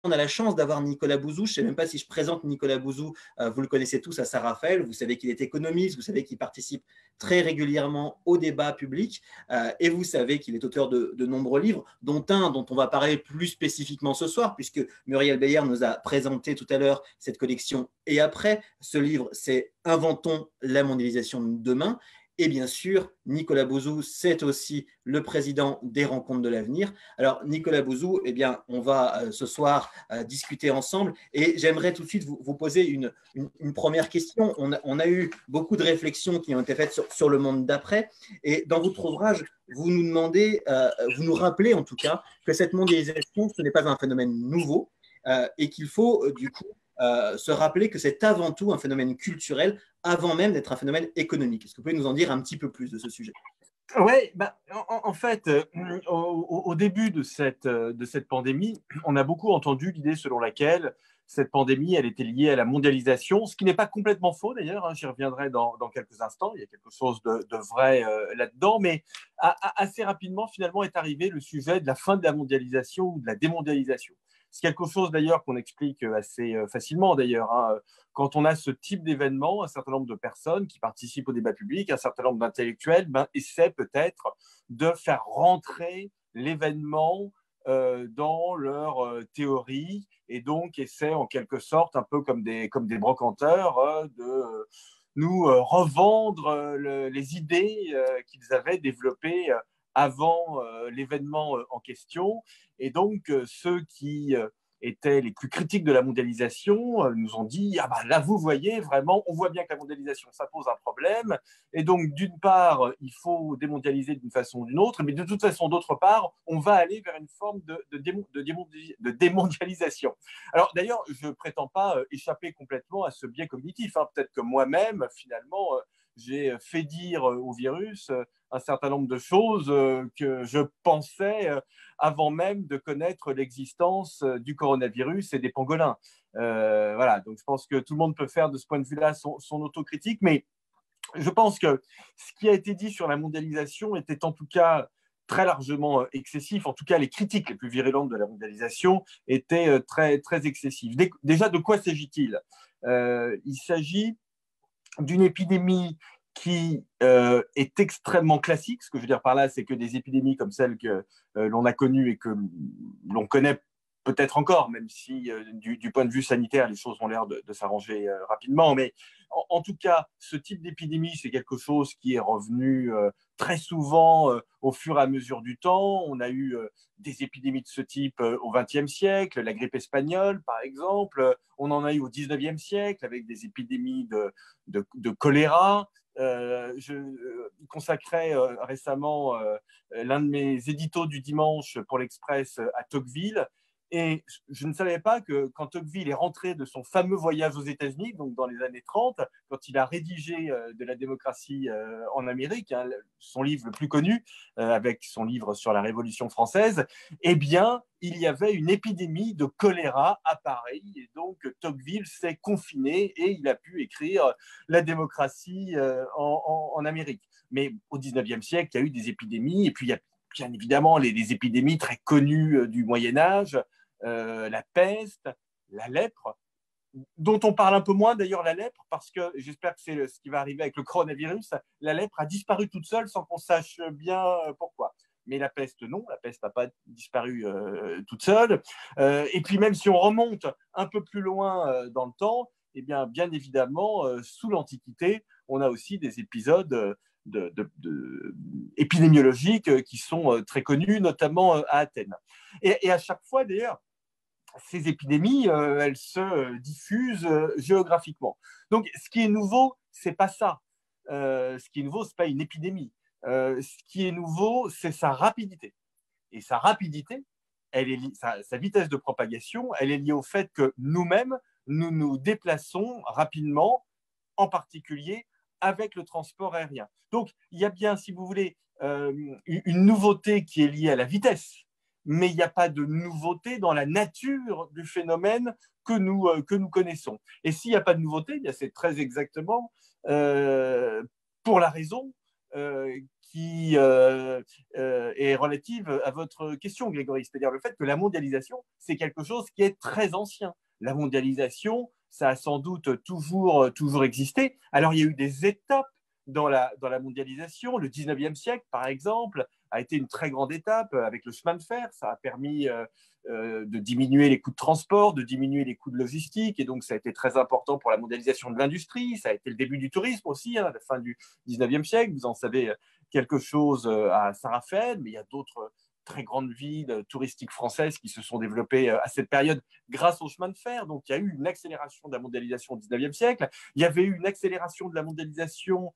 on a la chance d'avoir Nicolas Bouzou. Je ne sais même pas si je présente Nicolas Bouzou. Vous le connaissez tous à Saint-Raphaël. Vous savez qu'il est économiste. Vous savez qu'il participe très régulièrement au débat public. Et vous savez qu'il est auteur de nombreux livres, dont un dont on va parler plus spécifiquement ce soir, puisque Muriel Beyer nous a présenté tout à l'heure cette collection. Et après, ce livre, c'est Inventons la mondialisation de demain. Et bien sûr, Nicolas Bouzou, c'est aussi le président des Rencontres de l'avenir. Alors, Nicolas Bouzou, eh bien, on va ce soir discuter ensemble. Et j'aimerais tout de suite vous poser une première question. On a eu beaucoup de réflexions qui ont été faites sur le monde d'après. Et dans votre ouvrage, vous nous demandez, vous nous rappelez en tout cas, que cette mondialisation, ce n'est pas un phénomène nouveau et qu'il faut du coup se rappeler que c'est avant tout un phénomène culturel avant même d'être un phénomène économique. Est-ce que vous pouvez nous en dire un petit peu plus de ce sujet? Oui, en fait, au début de cette pandémie, on a beaucoup entendu l'idée selon laquelle cette pandémie, elle était liée à la mondialisation, ce qui n'est pas complètement faux d'ailleurs, hein, j'y reviendrai dans quelques instants, il y a quelque chose de vrai là-dedans, mais assez rapidement, finalement, est arrivé le sujet de la fin de la mondialisation ou de la démondialisation. C'est quelque chose d'ailleurs qu'on explique assez facilement d'ailleurs, hein. Quand on a ce type d'événement, un certain nombre de personnes qui participent au débat public, un certain nombre d'intellectuels essaient peut-être de faire rentrer l'événement dans leur théorie et donc essaient en quelque sorte, un peu comme des brocanteurs, de nous revendre les idées qu'ils avaient développées avant l'événement en question. Et donc, ceux qui étaient les plus critiques de la mondialisation nous ont dit « Ah ben là, vous voyez, vraiment, on voit bien que la mondialisation, ça pose un problème. Et donc, d'une part, il faut démondialiser d'une façon ou d'une autre, mais de toute façon, d'autre part, on va aller vers une forme de démondialisation. » Alors, d'ailleurs, je ne prétends pas échapper complètement à ce biais cognitif, hein. Peut-être que moi-même, finalement, j'ai fait dire au virus un certain nombre de choses que je pensais avant même de connaître l'existence du coronavirus et des pangolins. Voilà, donc je pense que tout le monde peut faire de ce point de vue-là son autocritique, mais je pense que ce qui a été dit sur la mondialisation était en tout cas très largement excessif. En tout cas, les critiques les plus virulentes de la mondialisation étaient très, très excessives. Déjà, de quoi s'agit-il? Il s'agit d'une épidémie qui est extrêmement classique. Ce que je veux dire par là, c'est que des épidémies comme celle que l'on a connue et que l'on connaît peut-être encore, même si du point de vue sanitaire, les choses ont l'air de s'arranger rapidement. Mais en tout cas, ce type d'épidémie, c'est quelque chose qui est revenu très souvent au fur et à mesure du temps. On a eu des épidémies de ce type au XXe siècle, la grippe espagnole, par exemple. On en a eu au XIXe siècle avec des épidémies de choléra. Je consacrais récemment l'un de mes éditos du dimanche pour l'Express à Tocqueville. Et je ne savais pas que quand Tocqueville est rentré de son fameux voyage aux États-Unis, donc dans les années 30, quand il a rédigé de la démocratie en Amérique, hein, son livre le plus connu, avec son livre sur la Révolution française, eh bien, il y avait une épidémie de choléra à Paris. Et donc, Tocqueville s'est confiné et il a pu écrire la démocratie en Amérique. Mais au 19e siècle, il y a eu des épidémies. Et puis, il y a bien évidemment les épidémies très connues du Moyen-Âge, la peste, la lèpre, dont on parle un peu moins d'ailleurs, la lèpre, parce que j'espère que c'est ce qui va arriver avec le coronavirus. La lèpre a disparu toute seule sans qu'on sache bien pourquoi. Mais la peste, non, la peste n'a pas disparu toute seule. Et puis même si on remonte un peu plus loin dans le temps, eh bien évidemment, sous l'Antiquité, on a aussi des épisodes épidémiologiques qui sont très connus, notamment à Athènes. Et à chaque fois, d'ailleurs, ces épidémies, elles se diffusent géographiquement. Donc, ce qui est nouveau, c'est pas ça. Ce qui est nouveau, c'est pas une épidémie. Ce qui est nouveau, c'est sa rapidité. Et sa rapidité, sa vitesse de propagation, elle est liée au fait que nous-mêmes, nous nous déplaçons rapidement, en particulier avec le transport aérien. Donc, il y a bien, si vous voulez, une nouveauté qui est liée à la vitesse, mais il n'y a pas de nouveauté dans la nature du phénomène que nous connaissons. Et s'il n'y a pas de nouveauté, c'est très exactement pour la raison qui est relative à votre question, Grégory, c'est-à-dire le fait que la mondialisation, c'est quelque chose qui est très ancien. La mondialisation, ça a sans doute toujours existé. Alors, il y a eu des étapes dans la mondialisation. Le 19e siècle, par exemple, a été une très grande étape avec le chemin de fer. Ça a permis de diminuer les coûts de transport, de diminuer les coûts de logistique. Et donc, ça a été très important pour la mondialisation de l'industrie. Ça a été le début du tourisme aussi, à la fin du 19e siècle. Vous en savez quelque chose à Saint-Raphaël, mais il y a d'autres très grandes villes touristiques françaises qui se sont développées à cette période grâce au chemin de fer. Donc, il y a eu une accélération de la mondialisation au 19e siècle. Il y avait eu une accélération de la mondialisation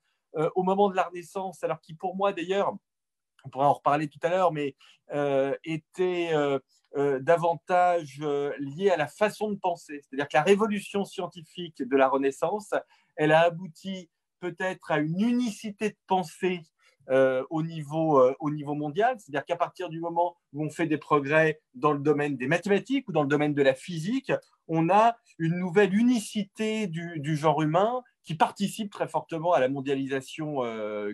au moment de la Renaissance, alors qui, pour moi, d'ailleurs, on pourra en reparler tout à l'heure, mais était davantage lié à la façon de penser. C'est-à-dire que la révolution scientifique de la Renaissance, elle a abouti peut-être à une unicité de pensée au niveau mondial. C'est-à-dire qu'à partir du moment où on fait des progrès dans le domaine des mathématiques ou dans le domaine de la physique, on a une nouvelle unicité du genre humain qui participe très fortement à la mondialisation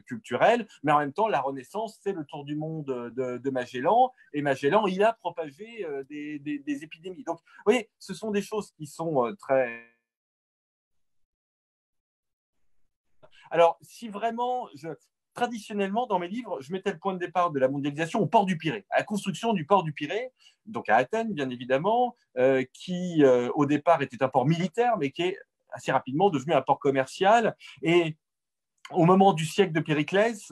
culturelle. Mais en même temps, la Renaissance, c'est le tour du monde de Magellan. Et Magellan, il a propagé des épidémies. Donc, vous voyez, ce sont des choses qui sont très... Alors, si vraiment... Traditionnellement, dans mes livres, je mettais le point de départ de la mondialisation au port du Pirée, à la construction du port du Pirée, donc à Athènes, bien évidemment, qui, au départ, était un port militaire, mais qui est assez rapidement devenu un port commercial. Et au moment du siècle de Périclès,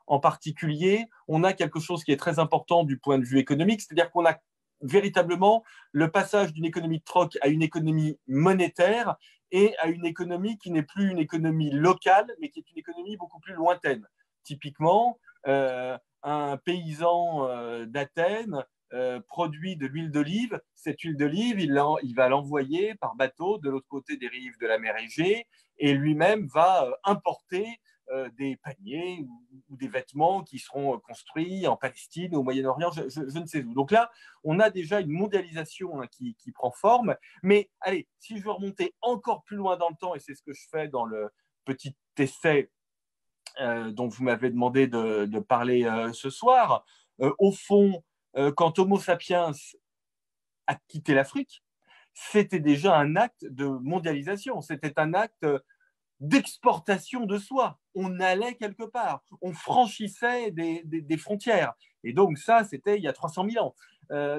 en particulier, on a quelque chose qui est très important du point de vue économique, c'est-à-dire qu'on a véritablement le passage d'une économie de troc à une économie monétaire et à une économie qui n'est plus une économie locale, mais qui est une économie beaucoup plus lointaine. Typiquement, un paysan d'Athènes produit de l'huile d'olive. Cette huile d'olive, il va l'envoyer par bateau de l'autre côté des rives de la mer Égée et lui-même va importer des paniers ou des vêtements qui seront construits en Palestine, au Moyen-Orient, je ne sais où. Donc là, on a déjà une mondialisation qui prend forme. Mais allez, si je veux remonter encore plus loin dans le temps, et c'est ce que je fais dans le petit essai dont vous m'avez demandé de parler ce soir, au fond, quand Homo sapiens a quitté l'Afrique, c'était déjà un acte de mondialisation, c'était un acte d'exportation de soi. On allait quelque part, on franchissait des frontières. Et donc ça, c'était il y a 300 000 ans.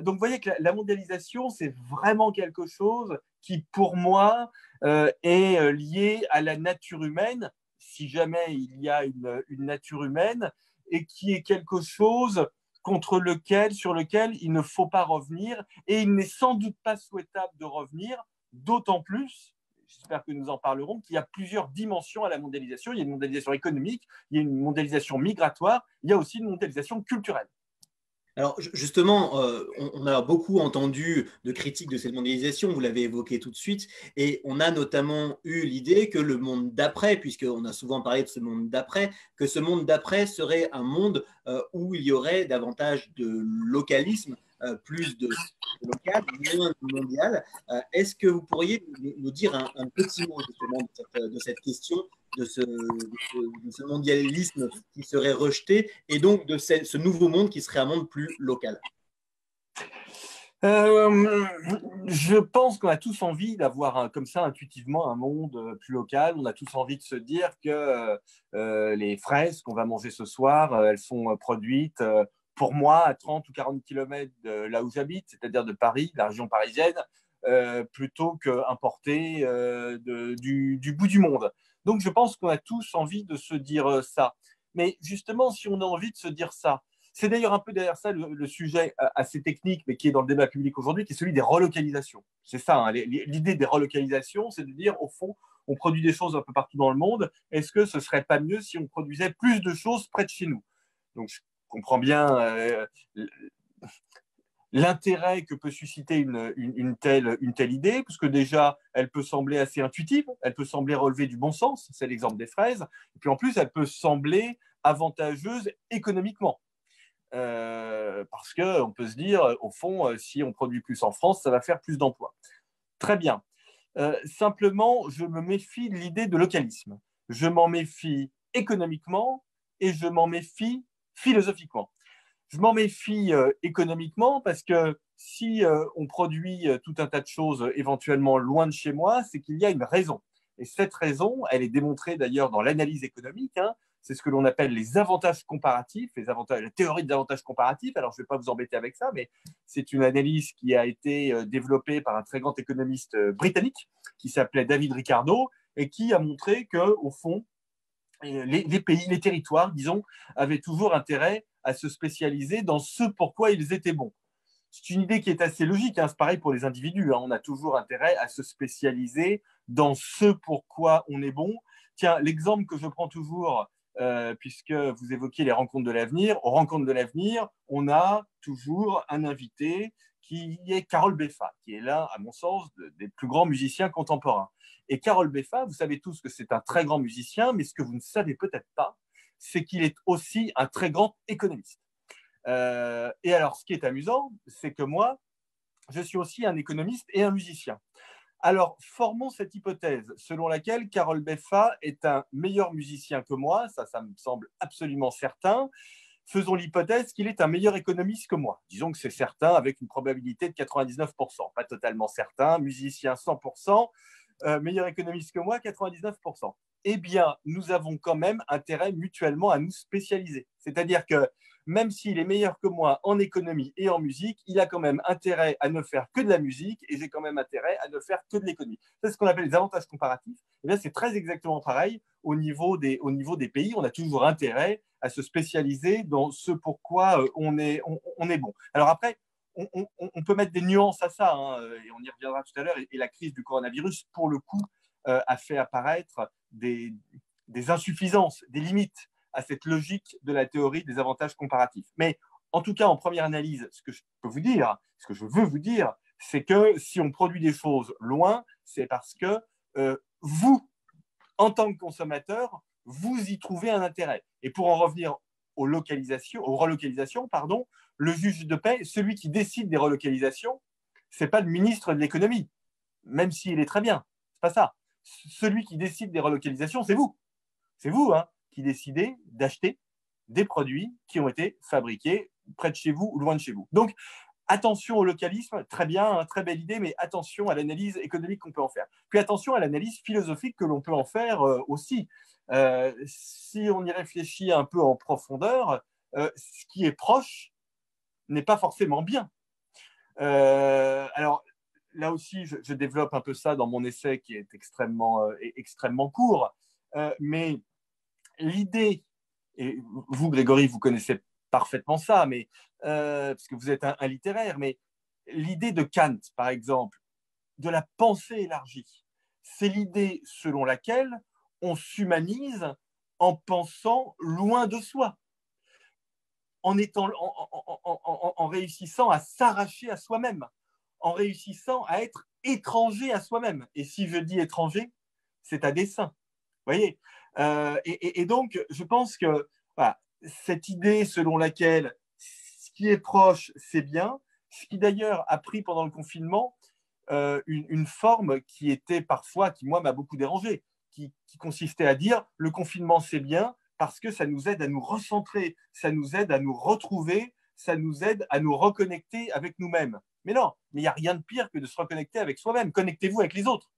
Donc vous voyez que la mondialisation, c'est vraiment quelque chose qui, pour moi, est lié à la nature humaine, si jamais il y a une nature humaine, et qui est quelque chose sur lequel il ne faut pas revenir, et il n'est sans doute pas souhaitable de revenir, d'autant plus, j'espère que nous en parlerons, qu'il y a plusieurs dimensions à la mondialisation. Il y a une mondialisation économique, il y a une mondialisation migratoire, il y a aussi une mondialisation culturelle. Alors justement, on a beaucoup entendu de critiques de cette mondialisation, vous l'avez évoqué tout de suite, et on a notamment eu l'idée que le monde d'après, puisqu'on a souvent parlé de ce monde d'après, que ce monde d'après serait un monde où il y aurait davantage de localisme, plus de local, moins de mondial. Est-ce que vous pourriez nous dire un petit mot justement de cette question, de ce mondialisme qui serait rejeté et donc de ce nouveau monde qui serait un monde plus local? Je pense qu'on a tous envie d'avoir comme ça intuitivement un monde plus local. On a tous envie de se dire que les fraises qu'on va manger ce soir, elles sont produites pour moi à 30 ou 40 kilomètres de là où j'habite, c'est-à-dire de Paris, la région parisienne, plutôt qu'importées du bout du monde. Donc je pense qu'on a tous envie de se dire ça. Mais justement, si on a envie de se dire ça, c'est d'ailleurs un peu derrière ça le sujet assez technique, mais qui est dans le débat public aujourd'hui, qui est celui des relocalisations. C'est ça, hein, l'idée des relocalisations, c'est de dire, au fond, on produit des choses un peu partout dans le monde. Est-ce que ce serait pas mieux si on produisait plus de choses près de chez nous? Donc, je comprends bien l'intérêt que peut susciter une telle idée, parce que déjà, elle peut sembler assez intuitive, elle peut sembler relever du bon sens, c'est l'exemple des fraises, et puis en plus, elle peut sembler avantageuse économiquement. Parce qu'on peut se dire, au fond, si on produit plus en France, ça va faire plus d'emplois. Très bien. Simplement, je me méfie de l'idée de localisme. Je m'en méfie économiquement et je m'en méfie philosophiquement. Je m'en méfie économiquement parce que si on produit tout un tas de choses éventuellement loin de chez moi, c'est qu'il y a une raison. Et cette raison, elle est démontrée d'ailleurs dans l'analyse économique. Hein. C'est ce que l'on appelle les avantages comparatifs, la théorie des avantages comparatifs. Alors, je ne vais pas vous embêter avec ça, mais c'est une analyse qui a été développée par un très grand économiste britannique qui s'appelait David Ricardo et qui a montré qu'au fond, les pays, les territoires, disons, avaient toujours intérêt à se spécialiser dans ce pourquoi ils étaient bons. C'est une idée qui est assez logique, hein. C'est pareil pour les individus, hein. On a toujours intérêt à se spécialiser dans ce pourquoi on est bon. Tiens, l'exemple que je prends toujours, puisque vous évoquiez les rencontres de l'avenir, aux rencontres de l'avenir, on a toujours un invité qui est Carole Beffa, qui est l'un, à mon sens, des plus grands musiciens contemporains. Et Carole Beffa, vous savez tous que c'est un très grand musicien, mais ce que vous ne savez peut-être pas, c'est qu'il est aussi un très grand économiste. Et alors, ce qui est amusant, c'est que moi, je suis aussi un économiste et un musicien. Alors, formons cette hypothèse selon laquelle Carole Beffa est un meilleur musicien que moi, ça me semble absolument certain. Faisons l'hypothèse qu'il est un meilleur économiste que moi. Disons que c'est certain avec une probabilité de 99%, pas totalement certain, musicien 100%, meilleur économiste que moi, 99%. Eh bien, nous avons quand même intérêt mutuellement à nous spécialiser. C'est-à-dire que même s'il est meilleur que moi en économie et en musique, il a quand même intérêt à ne faire que de la musique et j'ai quand même intérêt à ne faire que de l'économie. C'est ce qu'on appelle les avantages comparatifs. Et bien, c'est très exactement pareil au niveau des pays. On a toujours intérêt à se spécialiser dans ce pourquoi on est bon. Alors après, on peut mettre des nuances à ça, hein, et on y reviendra tout à l'heure. Et la crise du coronavirus, pour le coup, a fait apparaître des insuffisances, des limites à cette logique de la théorie des avantages comparatifs. Mais en tout cas, en première analyse, ce que je peux vous dire, ce que je veux vous dire, c'est que si on produit des choses loin, c'est parce que vous, en tant que consommateur, vous y trouvez un intérêt. Et pour en revenir aux relocalisations, le juge de paix, celui qui décide des relocalisations, ce n'est pas le ministre de l'économie, même s'il est très bien. Ce n'est pas ça. Celui qui décide des relocalisations, c'est vous. C'est vous, hein, qui décidez d'acheter des produits qui ont été fabriqués près de chez vous ou loin de chez vous. Donc, attention au localisme, très bien, hein, très belle idée, mais attention à l'analyse économique qu'on peut en faire. Puis attention à l'analyse philosophique que l'on peut en faire aussi. Si on y réfléchit un peu en profondeur, ce qui est proche n'est pas forcément bien. Alors, là aussi, je développe un peu ça dans mon essai qui est extrêmement court. Mais l'idée, et vous, Grégory, vous connaissez parfaitement ça, mais, parce que vous êtes un littéraire, mais l'idée de Kant, par exemple, de la pensée élargie, c'est l'idée selon laquelle on s'humanise en pensant loin de soi, en réussissant à s'arracher à soi-même, en réussissant à être étranger à soi-même. Et si je dis étranger, c'est à dessein. Vous voyez, et donc, je pense que voilà, cette idée selon laquelle ce qui est proche, c'est bien, ce qui d'ailleurs a pris pendant le confinement une forme qui était parfois, qui moi m'a beaucoup dérangé, qui consistait à dire le confinement, c'est bien parce que ça nous aide à nous recentrer, ça nous aide à nous retrouver, ça nous aide à nous reconnecter avec nous-mêmes. Mais non, mais il n'y a rien de pire que de se reconnecter avec soi-même. Connectez-vous avec les autres.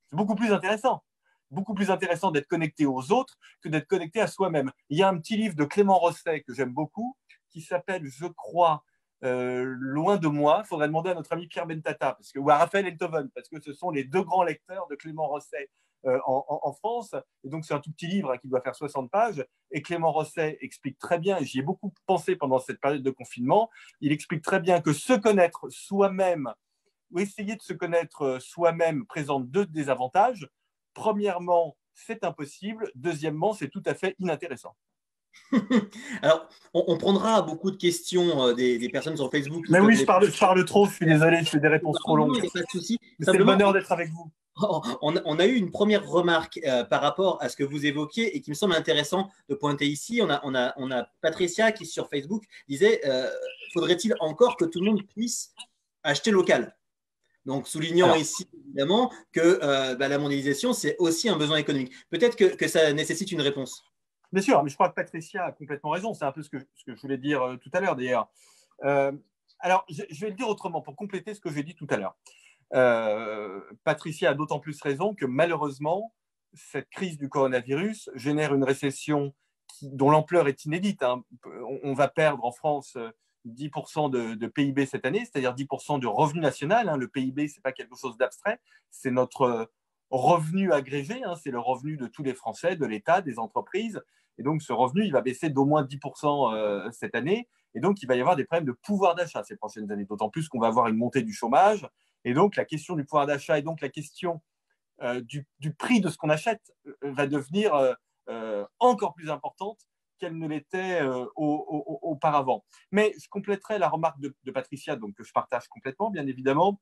C'est beaucoup plus intéressant. Beaucoup plus intéressant d'être connecté aux autres que d'être connecté à soi-même. Il y a un petit livre de Clément Rosset que j'aime beaucoup qui s'appelle, je crois, Loin de moi. Il faudrait demander à notre ami Pierre Bentata ou à Raphaël Enthoven, parce que ce sont les deux grands lecteurs de Clément Rosset en France. Et donc, c'est un tout petit livre qui doit faire 60 pages. Et Clément Rosset explique très bien, et j'y ai beaucoup pensé pendant cette période de confinement, il explique très bien que se connaître soi-même ou essayer de se connaître soi-même présente deux désavantages. Premièrement, c'est impossible. Deuxièmement, c'est tout à fait inintéressant. Alors, on prendra beaucoup de questions des personnes sur Facebook. Mais oui, je parle trop, je suis désolé, je fais des réponses trop longues. Il n'y a pas de souci. C'est le bonheur d'être avec vous. On a eu une première remarque par rapport à ce que vous évoquiez et qui me semble intéressant de pointer ici. On a Patricia qui, sur Facebook, disait faudrait-il encore que tout le monde puisse acheter local? Donc, soulignant ici, évidemment, que la mondialisation, c'est aussi un besoin économique. Peut-être que ça nécessite une réponse. Bien sûr, mais je crois que Patricia a complètement raison. C'est un peu ce que je voulais dire tout à l'heure, d'ailleurs. Alors, je vais le dire autrement pour compléter ce que j'ai dit tout à l'heure. Patricia a d'autant plus raison que malheureusement, cette crise du coronavirus génère une récession dont l'ampleur est inédite. Hein. On va perdre en France 10% de PIB cette année, c'est-à-dire 10% du revenu national. Hein. Le PIB, ce n'est pas quelque chose d'abstrait, c'est notre revenu agrégé, hein. C'est le revenu de tous les Français, de l'État, des entreprises. Et donc, ce revenu, il va baisser d'au moins 10% cette année. Et donc, il va y avoir des problèmes de pouvoir d'achat ces prochaines années, d'autant plus qu'on va avoir une montée du chômage. Et donc, la question du pouvoir d'achat et donc la question du prix de ce qu'on achète va devenir encore plus importante qu'elle ne l'était auparavant. Mais je compléterai la remarque de Patricia, donc, que je partage complètement, bien évidemment,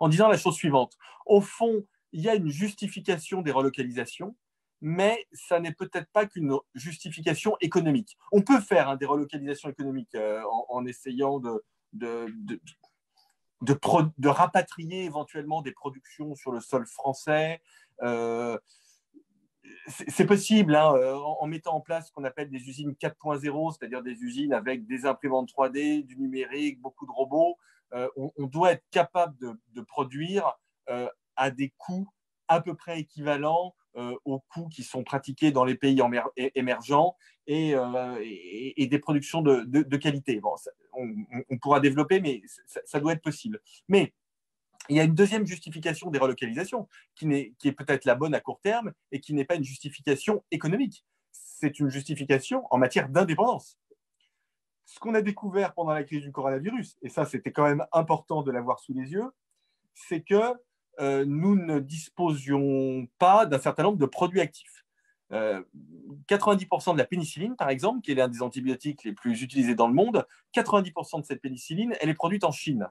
en disant la chose suivante. Au fond, il y a une justification des relocalisations, mais ça n'est peut-être pas qu'une justification économique. On peut faire des relocalisations économiques en essayant de rapatrier éventuellement des productions sur le sol français. C'est possible, hein, en mettant en place ce qu'on appelle des usines 4.0, c'est-à-dire des usines avec des imprimantes 3D, du numérique, beaucoup de robots. On doit être capable de produire à des coûts à peu près équivalents aux coûts qui sont pratiqués dans les pays émergents et des productions de qualité. Bon, on pourra développer, mais ça doit être possible. Mais il y a une deuxième justification des relocalisations qui est peut-être la bonne à court terme et qui n'est pas une justification économique. C'est une justification en matière d'indépendance. Ce qu'on a découvert pendant la crise du coronavirus, et ça c'était quand même important de l'avoir sous les yeux, c'est que nous ne disposions pas d'un certain nombre de produits actifs. 90% de la pénicilline, par exemple, qui est l'un des antibiotiques les plus utilisés dans le monde, 90% de cette pénicilline, elle est produite en Chine.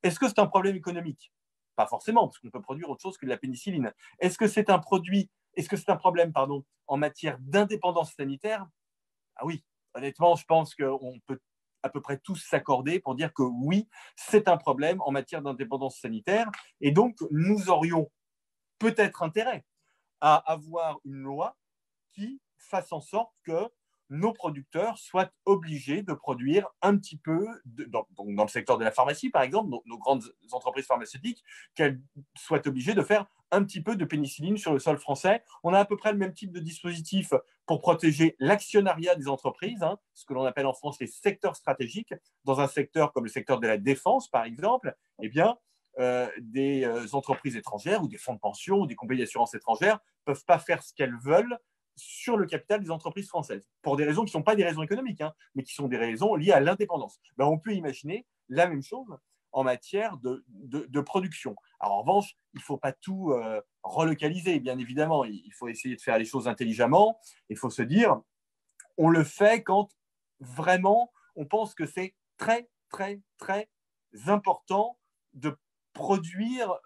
Est-ce que c'est un problème économique? Pas forcément, parce qu'on peut produire autre chose que de la pénicilline. Est-ce que c'est un problème, en matière d'indépendance sanitaire? Ah oui, honnêtement, je pense qu'on peut à peu près tous s'accorder pour dire que oui, c'est un problème en matière d'indépendance sanitaire. Et donc, nous aurions peut-être intérêt à avoir une loi qui fasse en sorte que nos producteurs soient obligés de produire un petit peu, dans le secteur de la pharmacie, par exemple, nos grandes entreprises pharmaceutiques, qu'elles soient obligées de faire un petit peu de pénicilline sur le sol français. On a à peu près le même type de dispositif pour protéger l'actionnariat des entreprises, hein, ce que l'on appelle en France les secteurs stratégiques. Dans un secteur comme le secteur de la défense, par exemple, eh bien, des entreprises étrangères ou des fonds de pension ou des compagnies d'assurance étrangères ne peuvent pas faire ce qu'elles veulent sur le capital des entreprises françaises, pour des raisons qui ne sont pas des raisons économiques, hein, mais qui sont des raisons liées à l'indépendance. Ben, on peut imaginer la même chose en matière de production. Alors, en revanche, il ne faut pas tout relocaliser, bien évidemment. Il faut essayer de faire les choses intelligemment. Il faut se dire, on le fait quand vraiment on pense que c'est très, très, très important de produire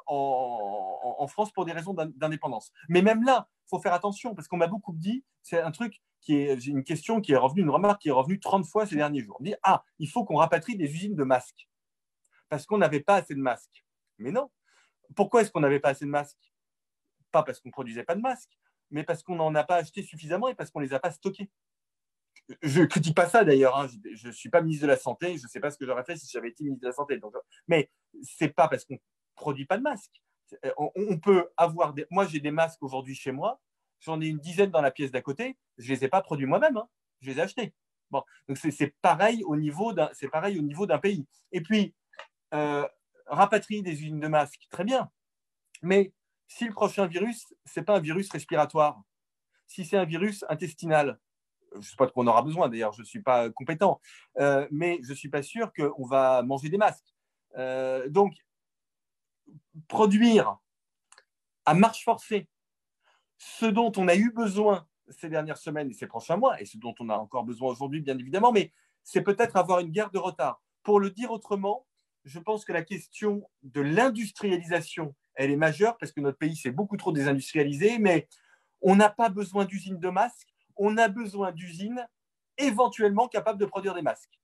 en France pour des raisons d'indépendance. Mais même là, il faut faire attention, parce qu'on m'a beaucoup dit, c'est un truc une question qui est revenue, une remarque qui est revenue 30 fois ces derniers jours. On dit, il faut qu'on rapatrie des usines de masques, parce qu'on n'avait pas assez de masques. Mais non. Pourquoi est-ce qu'on n'avait pas assez de masques? Pas parce qu'on ne produisait pas de masques, mais parce qu'on n'en a pas acheté suffisamment et parce qu'on ne les a pas stockés. Je ne critique pas ça d'ailleurs, hein. Je ne suis pas ministre de la Santé, je ne sais pas ce que j'aurais fait si j'avais été ministre de la Santé. Donc, mais ce n'est pas parce qu'on ne produit pas de masques. On peut avoir Moi, j'ai des masques aujourd'hui chez moi, j'en ai une dizaine dans la pièce d'à côté, je ne les ai pas produits moi-même, hein. Je les ai achetés. Bon, donc c'est pareil au niveau d'un pays. Et puis, rapatrier des usines de masques, très bien. Mais si le prochain virus, ce n'est pas un virus respiratoire, si c'est un virus intestinal, je ne sais pas de quoi on aura besoin, d'ailleurs, je ne suis pas compétent, mais je ne suis pas sûr qu'on va manger des masques. Donc, produire à marche forcée ce dont on a eu besoin ces dernières semaines et ces prochains mois, et ce dont on a encore besoin aujourd'hui, bien évidemment, mais c'est peut-être avoir une guerre de retard. Pour le dire autrement, je pense que la question de l'industrialisation, elle est majeure, parce que notre pays s'est beaucoup trop désindustrialisé, mais on n'a pas besoin d'usines de masques, on a besoin d'usines éventuellement capables de produire des masques.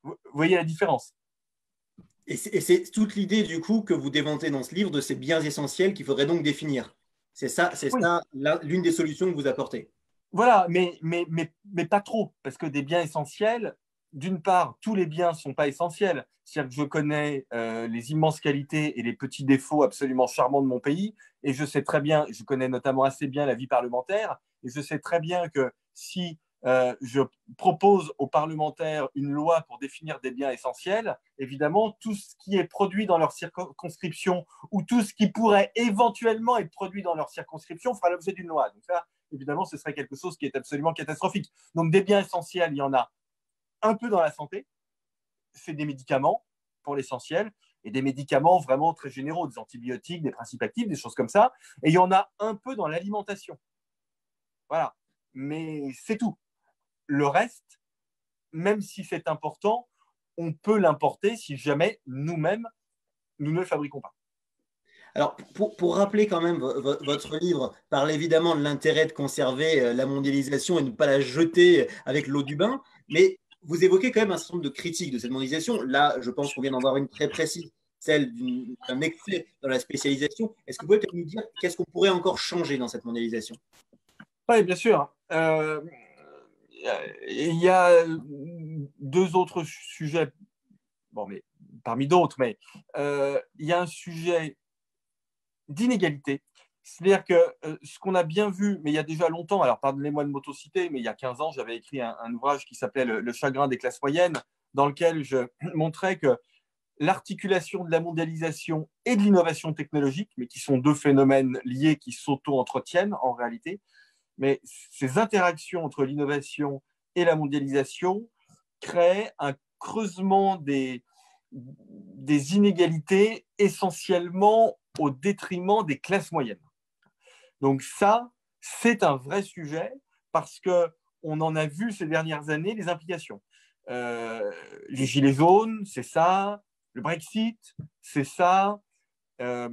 Vous voyez la différence? Et c'est toute l'idée du coup que vous déventez dans ce livre de ces biens essentiels qu'il faudrait donc définir. C'est ça, Oui. l'une des solutions que vous apportez. Voilà, mais pas trop, parce que des biens essentiels, d'une part, tous les biens ne sont pas essentiels. C'est-à-dire que je connais les immenses qualités et les petits défauts absolument charmants de mon pays, et je sais très bien, je connais notamment assez bien la vie parlementaire, et je sais très bien que si je propose aux parlementaires une loi pour définir des biens essentiels, évidemment, tout ce qui est produit dans leur circonscription ou tout ce qui pourrait éventuellement être produit dans leur circonscription fera l'objet d'une loi. Donc ça, évidemment, ce serait quelque chose qui est absolument catastrophique. Donc des biens essentiels, il y en a un peu dans la santé, c'est des médicaments pour l'essentiel, et des médicaments vraiment très généraux, des antibiotiques, des principes actifs, des choses comme ça. Et il y en a un peu dans l'alimentation. Voilà. Mais c'est tout. Le reste, même si c'est important, on peut l'importer si jamais nous-mêmes, nous ne le fabriquons pas. Alors, pour rappeler quand même, votre livre parle évidemment de l'intérêt de conserver la mondialisation et de ne pas la jeter avec l'eau du bain, mais vous évoquez quand même un certain nombre de critiques de cette mondialisation. Là, je pense qu'on vient d'en voir une très précise, celle d'un excès dans la spécialisation. Est-ce que vous pouvez peut-être nous dire qu'est-ce qu'on pourrait encore changer dans cette mondialisation? Oui, bien sûr. Il y a deux autres sujets, bon, mais parmi d'autres, mais il y a un sujet d'inégalité. C'est-à-dire que ce qu'on a bien vu, mais il y a déjà longtemps, alors pardonnez-moi de m'autociter, mais il y a 15 ans, j'avais écrit un ouvrage qui s'appelait Le chagrin des classes moyennes, dans lequel je montrais que l'articulation de la mondialisation et de l'innovation technologique, mais qui sont deux phénomènes liés qui s'auto-entretiennent en réalité, mais ces interactions entre l'innovation et la mondialisation créent un creusement des inégalités essentiellement au détriment des classes moyennes. Donc ça, c'est un vrai sujet parce qu'on en a vu ces dernières années les implications. Les gilets jaunes, c'est ça. Le Brexit, c'est ça. Euh,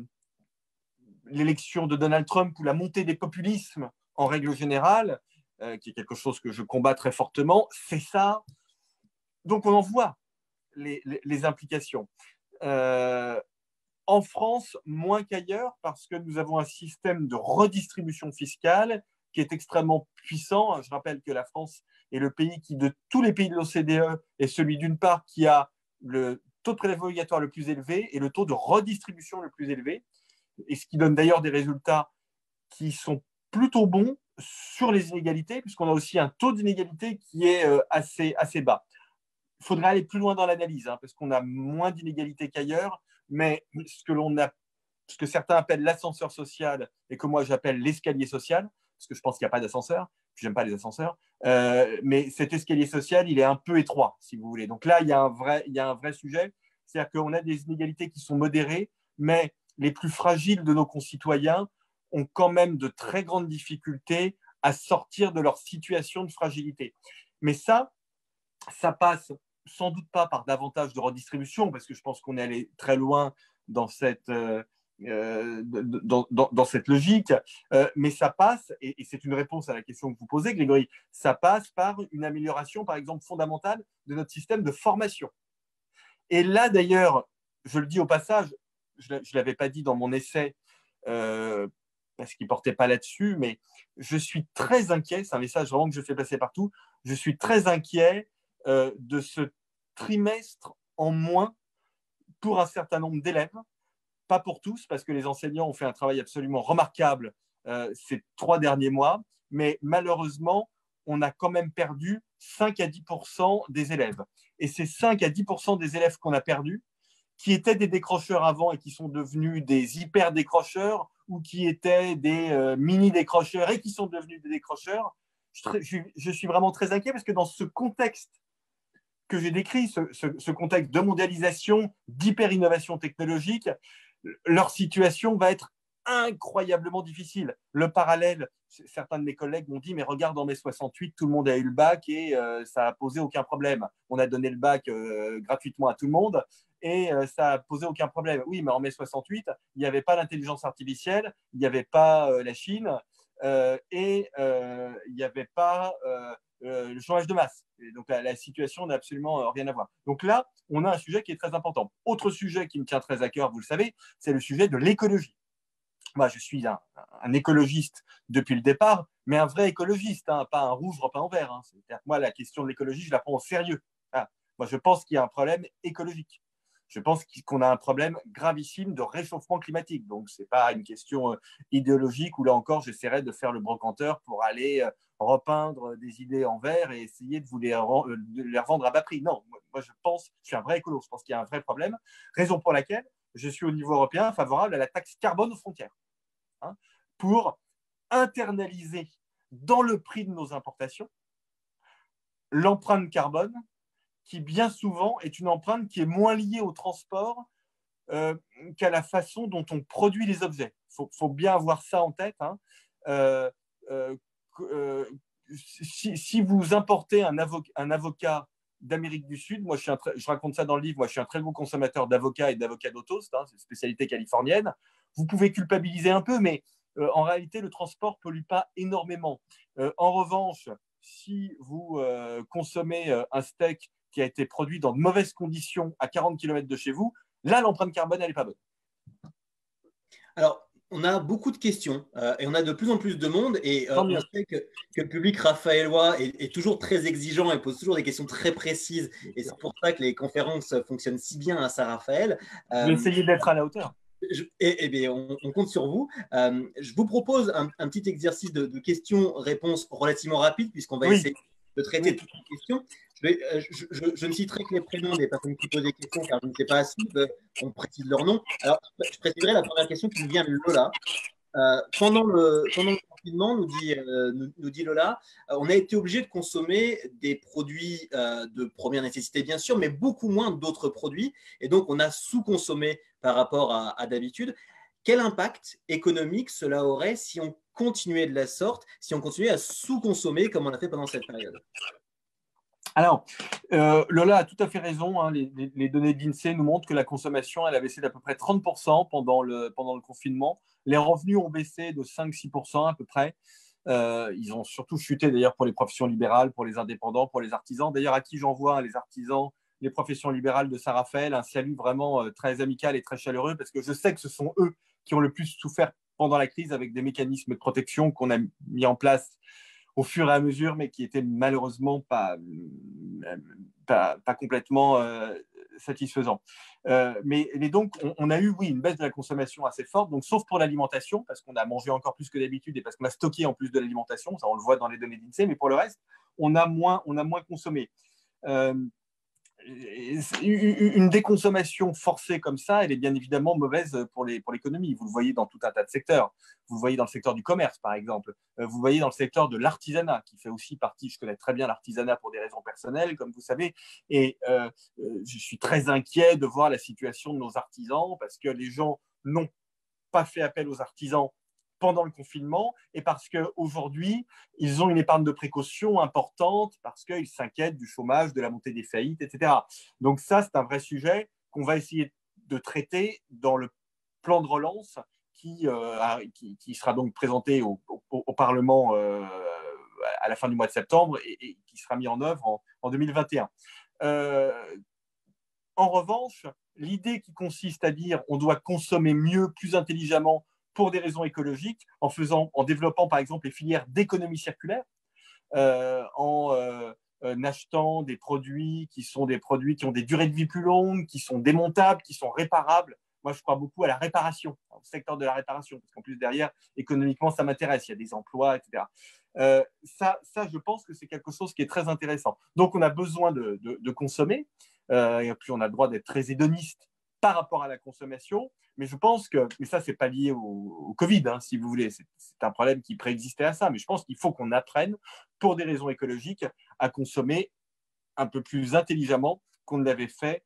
L'élection de Donald Trump ou la montée des populismes en règle générale, qui est quelque chose que je combats très fortement, c'est ça. Donc on en voit les implications. Euh, En France, moins qu'ailleurs, parce que nous avons un système de redistribution fiscale qui est extrêmement puissant. Je rappelle que la France est le pays qui, de tous les pays de l'OCDE, est celui d'une part qui a le taux de prélèvement obligatoire le plus élevé et le taux de redistribution le plus élevé, et ce qui donne d'ailleurs des résultats qui sont plutôt bons sur les inégalités, puisqu'on a aussi un taux d'inégalité qui est assez bas. Il faudrait aller plus loin dans l'analyse, hein, parce qu'on a moins d'inégalités qu'ailleurs, mais ce que certains appellent l'ascenseur social et que moi j'appelle l'escalier social, parce que je pense qu'il n'y a pas d'ascenseur, puis j'aime pas les ascenseurs, mais cet escalier social, il est un peu étroit, si vous voulez. Donc là, il y a un vrai sujet, c'est-à-dire qu'on a des inégalités qui sont modérées, mais les plus fragiles de nos concitoyens ont quand même de très grandes difficultés à sortir de leur situation de fragilité. Mais ça passe sans doute pas par davantage de redistribution, parce que je pense qu'on est allé très loin dans cette, dans cette logique, mais ça passe, et c'est une réponse à la question que vous posez, Grégory, ça passe par une amélioration, par exemple, fondamentale de notre système de formation. Et là, d'ailleurs, je le dis au passage, je ne l'avais pas dit dans mon essai, parce qu'il ne portait pas là-dessus, mais je suis très inquiet, c'est un message vraiment que je fais passer partout, je suis très inquiet de ce trimestre en moins pour un certain nombre d'élèves, pas pour tous, parce que les enseignants ont fait un travail absolument remarquable ces 3 derniers mois, mais malheureusement, on a quand même perdu 5 à 10 des élèves. Et ces 5 à 10 des élèves qu'on a perdus, qui étaient des décrocheurs avant et qui sont devenus des hyper décrocheurs, ou qui étaient des mini décrocheurs et qui sont devenus des décrocheurs, je suis vraiment très inquiet, parce que dans ce contexte que j'ai décrit, ce contexte de mondialisation, d'hyper-innovation technologique, leur situation va être incroyablement difficile. Le parallèle, certains de mes collègues m'ont dit, mais regarde, en mai 68, tout le monde a eu le bac et ça a posé aucun problème. On a donné le bac gratuitement à tout le monde et ça a posé aucun problème. Oui, mais en mai 68, il n'y avait pas l'intelligence artificielle, il n'y avait pas la Chine et il n'y avait pas le chômage de masse. Et donc la situation n'a absolument rien à voir. Donc là, on a un sujet qui est très important. Autre sujet qui me tient très à cœur, vous le savez, c'est le sujet de l'écologie. moi, je suis un écologiste depuis le départ, mais un vrai écologiste, hein, pas un rouge repeint en vert. Hein. C'est-à-dire que moi, la question de l'écologie, je la prends au sérieux. Ah, moi, je pense qu'il y a un problème écologique. Je pense qu'on a un problème gravissime de réchauffement climatique. Donc, ce n'est pas une question idéologique où, là encore, j'essaierai de faire le brocanteur pour aller repeindre des idées en vert et essayer de les revendre à bas prix. Non, moi, je suis un vrai écolo. Je pense qu'il y a un vrai problème. Raison pour laquelle je suis au niveau européen favorable à la taxe carbone aux frontières, hein, pour internaliser dans le prix de nos importations l'empreinte carbone qui bien souvent est une empreinte qui est moins liée au transport qu'à la façon dont on produit les objets. Faut bien avoir ça en tête. Hein. Euh, euh, si vous importez un avocat d'Amérique du Sud, moi je raconte ça dans le livre, moi je suis un très gros consommateur d'avocats et d'avocats d'autost, hein, c'est une spécialité californienne. Vous pouvez culpabiliser un peu, mais en réalité le transport ne pollue pas énormément. En revanche, si vous consommez un steak qui a été produit dans de mauvaises conditions à 40 km de chez vous, là, l'empreinte carbone, elle n'est pas bonne. Alors, on a beaucoup de questions et on a de plus en plus de monde. Et on sait que le public raphaélois est toujours très exigeant et pose toujours des questions très précises. Et c'est pour ça que les conférences fonctionnent si bien à Saint-Raphaël. Je vais essayer d'être à la hauteur. Bien, on compte sur vous. Je vous propose un petit exercice de questions-réponses relativement rapide, puisqu'on va essayer de traiter toutes les questions. Je ne citerai que les prénoms des personnes qui posent des questions, car je ne sais pas si on précise leur nom. Alors, je préciserai la première question qui nous vient de Lola. Pendant le confinement, nous dit Lola, on a été obligé de consommer des produits de première nécessité, bien sûr, mais beaucoup moins d'autres produits. Et donc, on a sous-consommé par rapport à d'habitude. Quel impact économique cela aurait si on continuait de la sorte, si on continuait à sous-consommer comme on a fait pendant cette période? Alors, Lola a tout à fait raison. Hein. Les données de l'INSEE nous montrent que la consommation elle a baissé d'à peu près 30% pendant le confinement. Les revenus ont baissé de 5-6% à peu près. Ils ont surtout chuté d'ailleurs pour les professions libérales, pour les indépendants, pour les artisans. D'ailleurs, à qui j'envoie les artisans, les professions libérales de Saint-Raphaël, un salut vraiment très amical et très chaleureux, parce que je sais que ce sont eux qui ont le plus souffert pendant la crise avec des mécanismes de protection qu'on a mis en place au fur et à mesure, mais qui étaient malheureusement pas complètement satisfaisants. Mais donc, on a eu, oui, une baisse de la consommation assez forte, donc, sauf pour l'alimentation, parce qu'on a mangé encore plus que d'habitude et parce qu'on a stocké en plus de l'alimentation, ça on le voit dans les données d'INSEE, mais pour le reste, on a moins consommé. Une déconsommation forcée comme ça, elle est bien évidemment mauvaise pour l'économie. Vous le voyez dans tout un tas de secteurs. Vous le voyez dans le secteur du commerce, par exemple. Vous le voyez dans le secteur de l'artisanat, qui fait aussi partie, je connais très bien l'artisanat pour des raisons personnelles, comme vous savez, et je suis très inquiet de voir la situation de nos artisans, parce que les gens n'ont pas fait appel aux artisans pendant le confinement et parce qu'aujourd'hui, ils ont une épargne de précaution importante parce qu'ils s'inquiètent du chômage, de la montée des faillites, etc. Donc ça, c'est un vrai sujet qu'on va essayer de traiter dans le plan de relance qui sera donc présenté au Parlement à la fin du mois de septembre et qui sera mis en œuvre en 2021. En revanche, l'idée qui consiste à dire on doit consommer mieux, plus intelligemment, pour des raisons écologiques, en développant par exemple les filières d'économie circulaire, en achetant des produits qui ont des durées de vie plus longues, qui sont démontables, qui sont réparables. Moi, je crois beaucoup à la réparation, au secteur de la réparation, parce qu'en plus, derrière, économiquement, ça m'intéresse, il y a des emplois, etc. Ça, je pense que c'est quelque chose qui est très intéressant. Donc, on a besoin de consommer, et puis on a le droit d'être très hédoniste par rapport à la consommation, mais je pense que, mais ça, c'est pas lié au Covid, hein, si vous voulez, c'est un problème qui préexistait à ça, mais je pense qu'il faut qu'on apprenne, pour des raisons écologiques, à consommer un peu plus intelligemment qu'on ne l'avait fait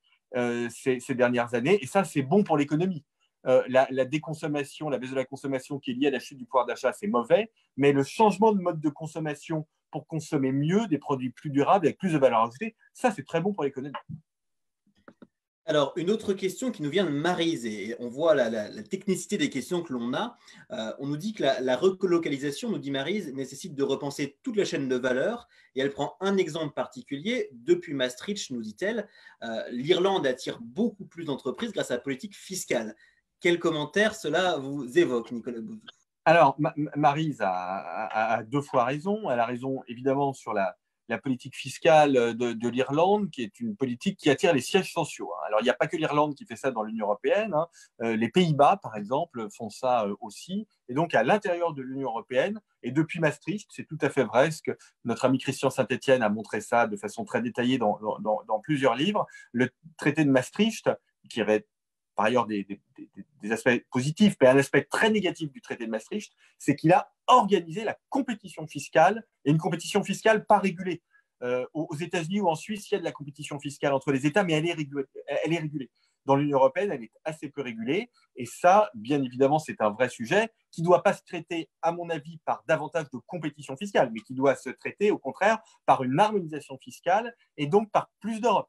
ces dernières années, et ça, c'est bon pour l'économie. La déconsommation, la baisse de la consommation qui est liée à la chute du pouvoir d'achat, c'est mauvais, mais le changement de mode de consommation pour consommer mieux des produits plus durables avec plus de valeur ajoutée, ça, c'est très bon pour l'économie. Alors, une autre question qui nous vient de Maryse, et on voit la technicité des questions que l'on a. On nous dit que la relocalisation, nous dit Maryse, nécessite de repenser toute la chaîne de valeur, et elle prend un exemple particulier. Depuis Maastricht, nous dit-elle, l'Irlande attire beaucoup plus d'entreprises grâce à la politique fiscale. Quel commentaire cela vous évoque, Nicolas Bouzou? Alors, Maryse a deux fois raison. Elle a raison évidemment sur la politique fiscale de l'Irlande, qui est une politique qui attire les sièges sociaux. Alors, il n'y a pas que l'Irlande qui fait ça dans l'Union européenne. Les Pays-Bas, par exemple, font ça aussi. Et donc, à l'intérieur de l'Union européenne, et depuis Maastricht, c'est tout à fait vrai, ce que notre ami Christian Saint-Etienne a montré ça de façon très détaillée dans plusieurs livres. Le traité de Maastricht, qui avait par ailleurs des aspects positifs, mais un aspect très négatif du traité de Maastricht, c'est qu'il a organisé la compétition fiscale, et une compétition fiscale pas régulée. Aux États-Unis ou en Suisse, il y a de la compétition fiscale entre les États, mais elle est régulée. Dans l'Union européenne, elle est assez peu régulée, et ça, bien évidemment, c'est un vrai sujet qui ne doit pas se traiter, à mon avis, par davantage de compétition fiscale, mais qui doit se traiter, au contraire, par une harmonisation fiscale, et donc par plus d'Europe.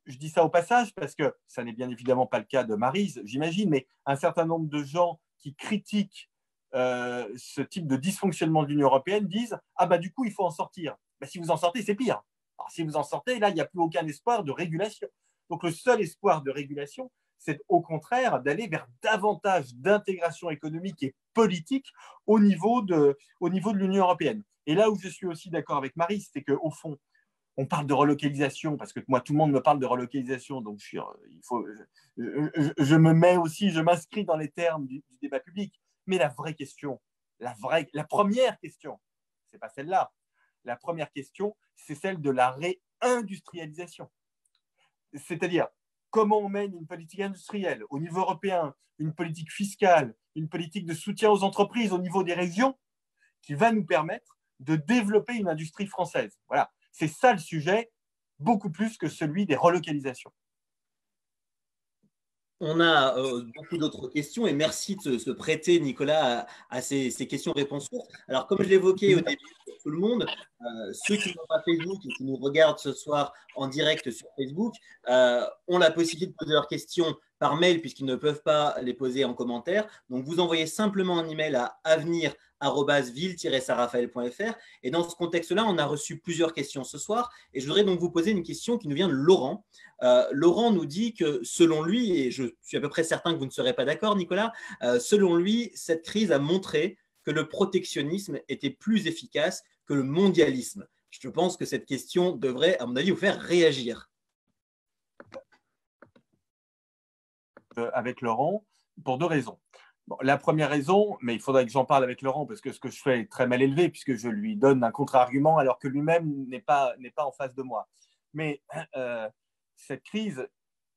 Je dis ça au passage parce que ça n'est bien évidemment pas le cas de Maryse, j'imagine, mais un certain nombre de gens qui critiquent ce type de dysfonctionnement de l'Union européenne disent « Ah bah du coup, il faut en sortir. » Si vous en sortez, c'est pire. Alors si vous en sortez, là, il n'y a plus aucun espoir de régulation. Donc le seul espoir de régulation, c'est au contraire d'aller vers davantage d'intégration économique et politique au niveau de l'Union européenne. Et là où je suis aussi d'accord avec Maryse, c'est qu'au fond, on parle de relocalisation, parce que moi, tout le monde me parle de relocalisation, donc je me mets aussi, je m'inscris dans les termes du débat public. Mais la vraie question, la première question, c'est pas celle-là. La première question, c'est celle de la réindustrialisation. C'est-à-dire, comment on mène une politique industrielle au niveau européen, une politique fiscale, une politique de soutien aux entreprises au niveau des régions, qui va nous permettre de développer une industrie française. Voilà. C'est ça le sujet, beaucoup plus que celui des relocalisations. On a beaucoup d'autres questions et merci de se prêter, Nicolas, à ces questions-réponses courtes. Alors, comme je l'évoquais au début pour tout le monde, ceux qui n'ont pas Facebook et qui nous regardent ce soir en direct sur Facebook ont la possibilité de poser leurs questions par mail puisqu'ils ne peuvent pas les poser en commentaire. Donc, vous envoyez simplement un email à avenir@ville-sarafael.fr. Et dans ce contexte-là, on a reçu plusieurs questions ce soir. Et je voudrais donc vous poser une question qui nous vient de Laurent. Laurent nous dit que selon lui, et je suis à peu près certain que vous ne serez pas d'accord, Nicolas, selon lui, cette crise a montré que le protectionnisme était plus efficace que le mondialisme. Je pense que cette question devrait, à mon avis, vous faire réagir. Avec Laurent, pour deux raisons. Bon, la première raison, mais il faudrait que j'en parle avec Laurent parce que ce que je fais est très mal élevé puisque je lui donne un contre-argument alors que lui-même n'est pas en face de moi. Mais cette crise,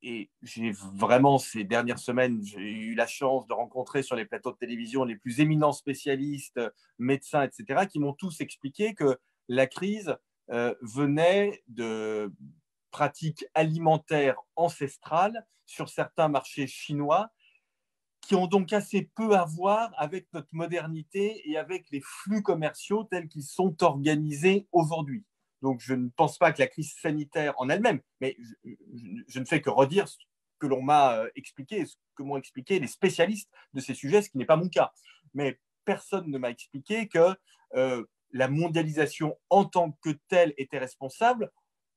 et j'ai vraiment ces dernières semaines, j'ai eu la chance de rencontrer sur les plateaux de télévision les plus éminents spécialistes, médecins, etc., qui m'ont tous expliqué que la crise venait de pratiques alimentaires ancestrales sur certains marchés chinois qui ont donc assez peu à voir avec notre modernité et avec les flux commerciaux tels qu'ils sont organisés aujourd'hui. Donc, je ne pense pas que la crise sanitaire en elle-même, mais je ne fais que redire ce que l'on m'a expliqué, ce que m'ont expliqué les spécialistes de ces sujets, ce qui n'est pas mon cas. Mais personne ne m'a expliqué que la mondialisation en tant que telle était responsable.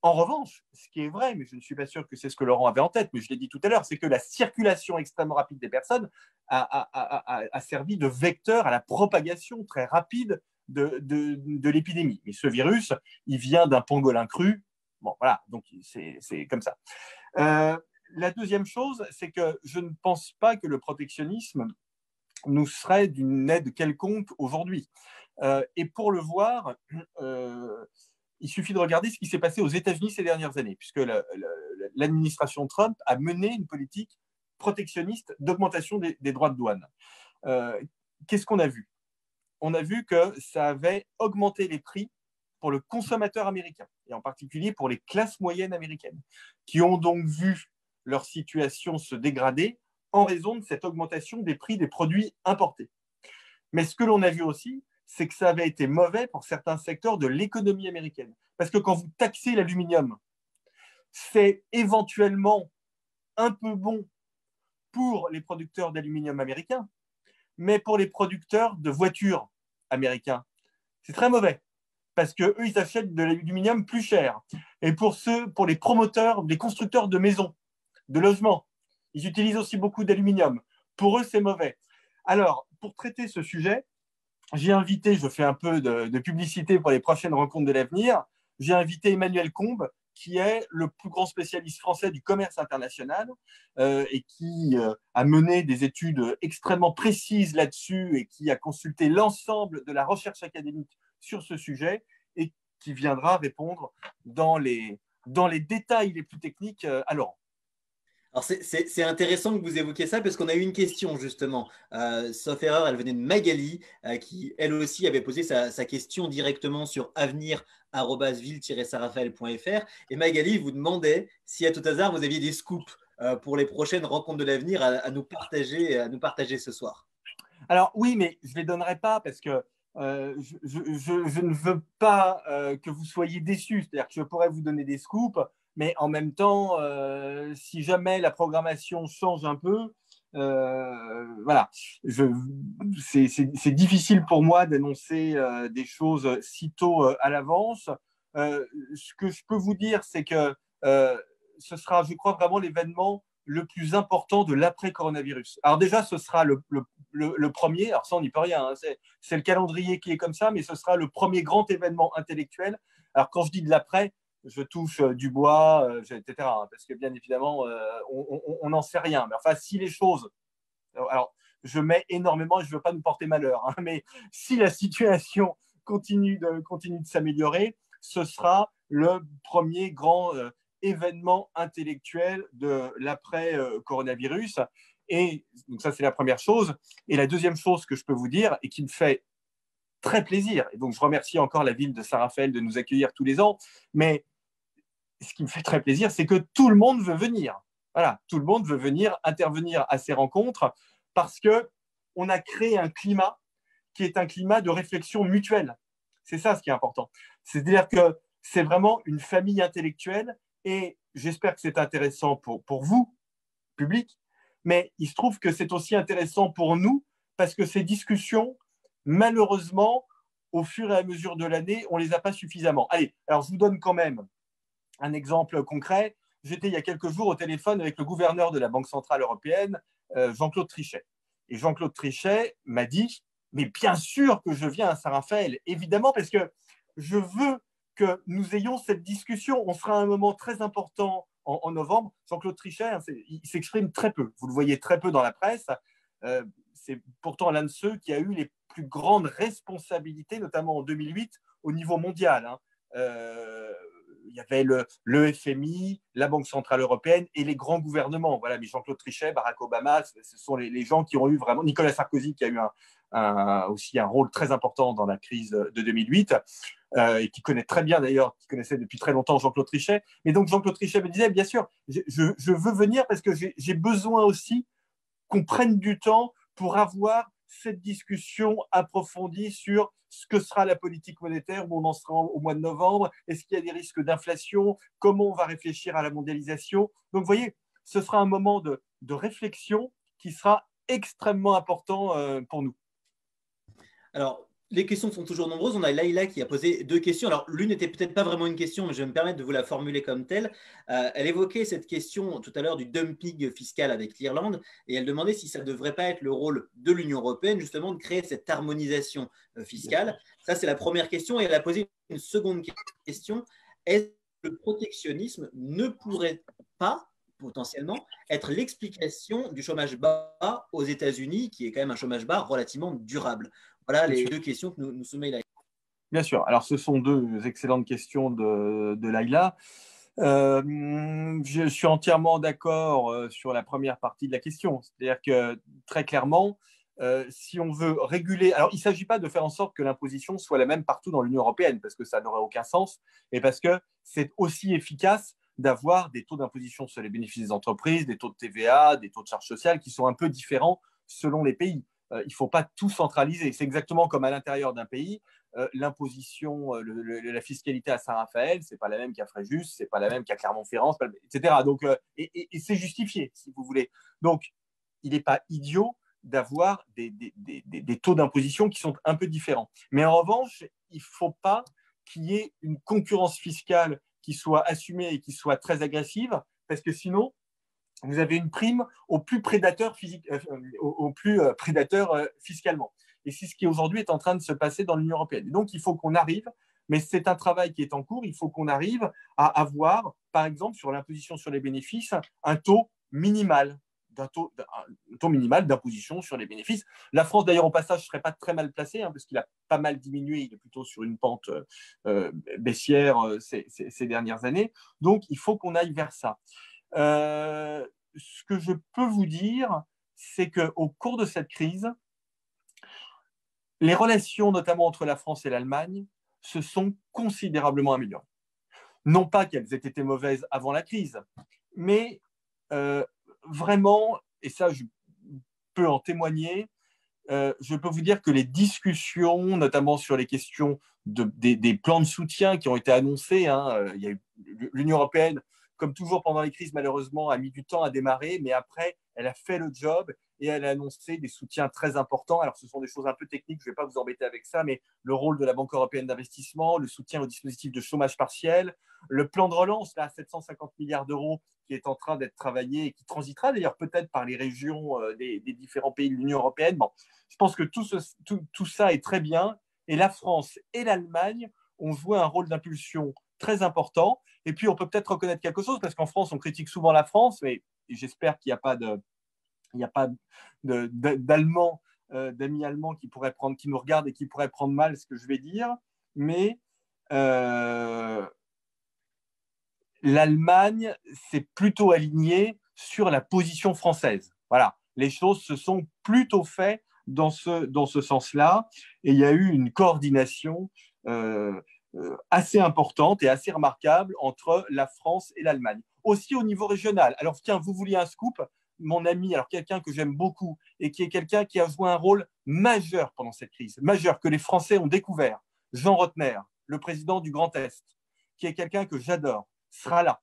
En revanche, ce qui est vrai, mais je ne suis pas sûr que c'est ce que Laurent avait en tête, mais je l'ai dit tout à l'heure, c'est que la circulation extrêmement rapide des personnes a servi de vecteur à la propagation très rapide de l'épidémie. Mais ce virus, il vient d'un pangolin cru. Bon, voilà, donc c'est comme ça. La deuxième chose, c'est que je ne pense pas que le protectionnisme nous serait d'une aide quelconque aujourd'hui. Et pour le voir, il suffit de regarder ce qui s'est passé aux États-Unis ces dernières années, puisque l'administration Trump a mené une politique protectionniste d'augmentation des droits de douane. Qu'est-ce qu'on a vu? On a vu que ça avait augmenté les prix pour le consommateur américain, et en particulier pour les classes moyennes américaines, qui ont donc vu leur situation se dégrader en raison de cette augmentation des prix des produits importés. Mais ce que l'on a vu aussi, c'est que ça avait été mauvais pour certains secteurs de l'économie américaine. Parce que quand vous taxez l'aluminium, c'est éventuellement un peu bon pour les producteurs d'aluminium américains, mais pour les producteurs de voitures américains, c'est très mauvais. Parce qu'eux, ils achètent de l'aluminium plus cher. Et pour les promoteurs, les constructeurs de maisons, de logements, ils utilisent aussi beaucoup d'aluminium. Pour eux, c'est mauvais. Alors, pour traiter ce sujet, j'ai invité, je fais un peu de publicité pour les prochaines rencontres de l'avenir, j'ai invité Emmanuel Combe, qui est le plus grand spécialiste français du commerce international et qui a mené des études extrêmement précises là-dessus et qui a consulté l'ensemble de la recherche académique sur ce sujet et qui viendra répondre dans les détails les plus techniques à Laurent. Alors c'est intéressant que vous évoquiez ça parce qu'on a eu une question justement. Sauf erreur, elle venait de Magali qui elle aussi avait posé sa question directement sur avenir@ville-sarafael.fr et Magali vous demandait si à tout hasard vous aviez des scoops pour les prochaines rencontres de l'avenir à nous partager ce soir. Alors oui, mais je ne les donnerai pas parce que je ne veux pas que vous soyez déçus. C'est-à-dire que je pourrais vous donner des scoops, mais en même temps, si jamais la programmation change un peu, voilà, c'est difficile pour moi d'annoncer des choses si tôt à l'avance. Ce que je peux vous dire, c'est que ce sera, je crois, vraiment l'événement le plus important de l'après-coronavirus. Alors déjà, ce sera le premier, alors ça on n'y peut rien, hein, c'est le calendrier qui est comme ça, mais ce sera le premier grand événement intellectuel. Alors quand je dis de l'après, je touche du bois, etc. Hein, parce que bien évidemment, on n'en sait rien. Mais enfin, si les choses... Alors, je mets énormément, je ne veux pas nous porter malheur, hein, mais si la situation continue de s'améliorer, ce sera le premier grand événement intellectuel de l'après-coronavirus. Et donc ça, c'est la première chose. Et la deuxième chose que je peux vous dire, et qui me fait très plaisir, et donc je remercie encore la ville de Saint-Raphaël de nous accueillir tous les ans, mais ce qui me fait très plaisir, c'est que tout le monde veut venir. Voilà, tout le monde veut venir intervenir à ces rencontres parce qu'on a créé un climat qui est un climat de réflexion mutuelle. C'est ça ce qui est important. C'est-à-dire que c'est vraiment une famille intellectuelle et j'espère que c'est intéressant pour vous, public, mais il se trouve que c'est aussi intéressant pour nous parce que ces discussions, malheureusement, au fur et à mesure de l'année, on ne les a pas suffisamment. Allez, alors je vous donne quand même un exemple concret. J'étais il y a quelques jours au téléphone avec le gouverneur de la Banque centrale européenne, Jean-Claude Trichet. Et Jean-Claude Trichet m'a dit, mais bien sûr que je viens à Saint-Raphaël, évidemment, parce que je veux que nous ayons cette discussion. On sera à un moment très important en novembre. Jean-Claude Trichet, hein, il s'exprime très peu. Vous le voyez très peu dans la presse. C'est pourtant l'un de ceux qui a eu les plus grandes responsabilités, notamment en 2008, au niveau mondial. Hein. Il y avait le FMI, la Banque centrale européenne et les grands gouvernements. Voilà, mais Jean-Claude Trichet, Barack Obama, ce sont les gens qui ont eu vraiment... Nicolas Sarkozy, qui a eu aussi un rôle très important dans la crise de 2008, et qui connaît très bien d'ailleurs, qui connaissait depuis très longtemps Jean-Claude Trichet. Et donc Jean-Claude Trichet me disait, bien sûr, je veux venir parce que j'ai besoin aussi qu'on prenne du temps pour avoir cette discussion approfondie sur ce que sera la politique monétaire, où on en sera au mois de novembre, est-ce qu'il y a des risques d'inflation, comment on va réfléchir à la mondialisation. Donc, vous voyez, ce sera un moment de réflexion qui sera extrêmement important pour nous. Alors, les questions sont toujours nombreuses. On a Laïla qui a posé deux questions. Alors, l'une n'était peut-être pas vraiment une question, mais je vais me permettre de vous la formuler comme telle. Elle évoquait cette question tout à l'heure du dumping fiscal avec l'Irlande et elle demandait si ça ne devrait pas être le rôle de l'Union européenne, justement, de créer cette harmonisation fiscale. Ça, c'est la première question. Et elle a posé une seconde question. Est-ce que le protectionnisme ne pourrait pas potentiellement être l'explication du chômage bas aux États-Unis, qui est quand même un chômage bas relativement durable? Voilà les deux questions que nous soumet Laïla. Bien sûr. Alors, ce sont deux excellentes questions de Laïla. Je suis entièrement d'accord sur la première partie de la question. C'est-à-dire que, très clairement, si on veut réguler... Alors, il ne s'agit pas de faire en sorte que l'imposition soit la même partout dans l'Union européenne, parce que ça n'aurait aucun sens, et parce que c'est aussi efficace d'avoir des taux d'imposition sur les bénéfices des entreprises, des taux de TVA, des taux de charges sociales qui sont un peu différents selon les pays. Il ne faut pas tout centraliser. C'est exactement comme à l'intérieur d'un pays. L'imposition, la fiscalité à Saint-Raphaël, ce n'est pas la même qu'à Fréjus, ce n'est pas la même qu'à Clermont-Ferrand, etc. Donc, et c'est justifié, si vous voulez. Donc, il n'est pas idiot d'avoir des taux d'imposition qui sont un peu différents. Mais en revanche, il ne faut pas qu'il y ait une concurrence fiscale qui soit assumée et qui soit très agressive, parce que sinon, vous avez une prime aux plus prédateurs, fiscalement. Et c'est ce qui aujourd'hui est en train de se passer dans l'Union européenne. Et donc, il faut qu'on arrive, mais c'est un travail qui est en cours, il faut qu'on arrive à avoir, par exemple, sur l'imposition sur les bénéfices, un taux minimal d'imposition sur les bénéfices. La France, d'ailleurs, au passage, ne serait pas très mal placée, parce qu'il a pas mal diminué, il est plutôt sur une pente baissière ces dernières années. Donc, il faut qu'on aille vers ça. Ce que je peux vous dire, c'est qu'au cours de cette crise, les relations, notamment entre la France et l'Allemagne, se sont considérablement améliorées. Non pas qu'elles aient été mauvaises avant la crise, mais vraiment, et ça je peux en témoigner, je peux vous dire que les discussions, notamment sur les questions des plans de soutien qui ont été annoncés, il y a eu l'Union européenne, comme toujours pendant les crises, malheureusement, a mis du temps à démarrer, mais après, elle a fait le job et elle a annoncé des soutiens très importants. Alors, ce sont des choses un peu techniques, je ne vais pas vous embêter avec ça, mais le rôle de la Banque européenne d'investissement, le soutien au dispositif de chômage partiel, le plan de relance, là, 750 milliards d'euros, qui est en train d'être travaillé et qui transitera d'ailleurs peut-être par les régions des différents pays de l'Union européenne. Bon, je pense que tout ça est très bien. Et la France et l'Allemagne ont joué un rôle d'impulsion très important. Et puis, on peut peut-être reconnaître quelque chose, parce qu'en France, on critique souvent la France, mais j'espère qu'il n'y a pas d'Allemands, d'amis allemands qui nous regardent et qui pourraient prendre mal ce que je vais dire. Mais l'Allemagne s'est plutôt alignée sur la position française. Voilà, les choses se sont plutôt faites dans ce sens-là, et il y a eu une coordination assez importante et assez remarquable entre la France et l'Allemagne. Aussi au niveau régional. Alors tiens, vous vouliez un scoop, mon ami, alors quelqu'un que j'aime beaucoup et qui est quelqu'un qui a joué un rôle majeur pendant cette crise, majeur, que les Français ont découvert, Jean Rotner, le président du Grand Est, qui est quelqu'un que j'adore, sera là.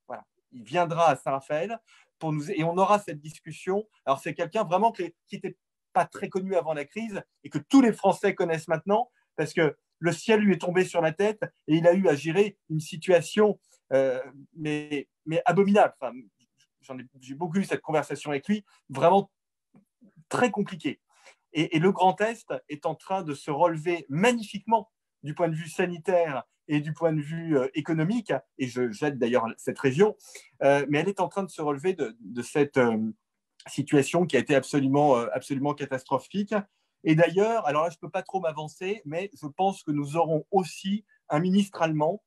Voilà. Il viendra à Saint-Raphaël pour nous, et on aura cette discussion. Alors c'est quelqu'un vraiment qui n'était pas très connu avant la crise et que tous les Français connaissent maintenant, parce que le ciel lui est tombé sur la tête et il a eu à gérer une situation mais abominable. Enfin, j'ai beaucoup eu cette conversation avec lui, vraiment très compliquée. Et le Grand Est est en train de se relever magnifiquement du point de vue sanitaire et du point de vue économique, et j'aide d'ailleurs cette région, mais elle est en train de se relever de cette situation qui a été absolument catastrophique. Et d'ailleurs, alors là, je ne peux pas trop m'avancer, mais je pense que nous aurons aussi un ministre allemand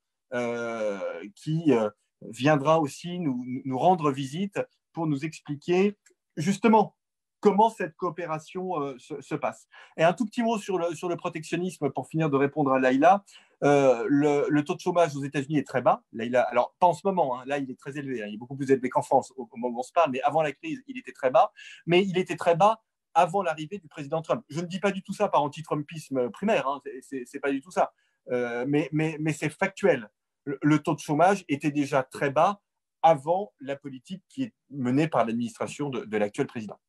qui viendra aussi nous rendre visite pour nous expliquer justement comment cette coopération se passe. Et un tout petit mot sur le protectionnisme pour finir de répondre à Laïla. Le taux de chômage aux États-Unis est très bas. Laïla, alors, pas en ce moment, là, il est très élevé. Il est beaucoup plus élevé qu'en France au moment où on se parle, mais avant la crise, il était très bas. Mais il était très bas avant l'arrivée du président Trump. Je ne dis pas du tout ça par anti-Trumpisme primaire, c'est pas du tout ça. Mais c'est factuel. Le taux de chômage était déjà très bas avant la politique qui est menée par l'administration de l'actuel président.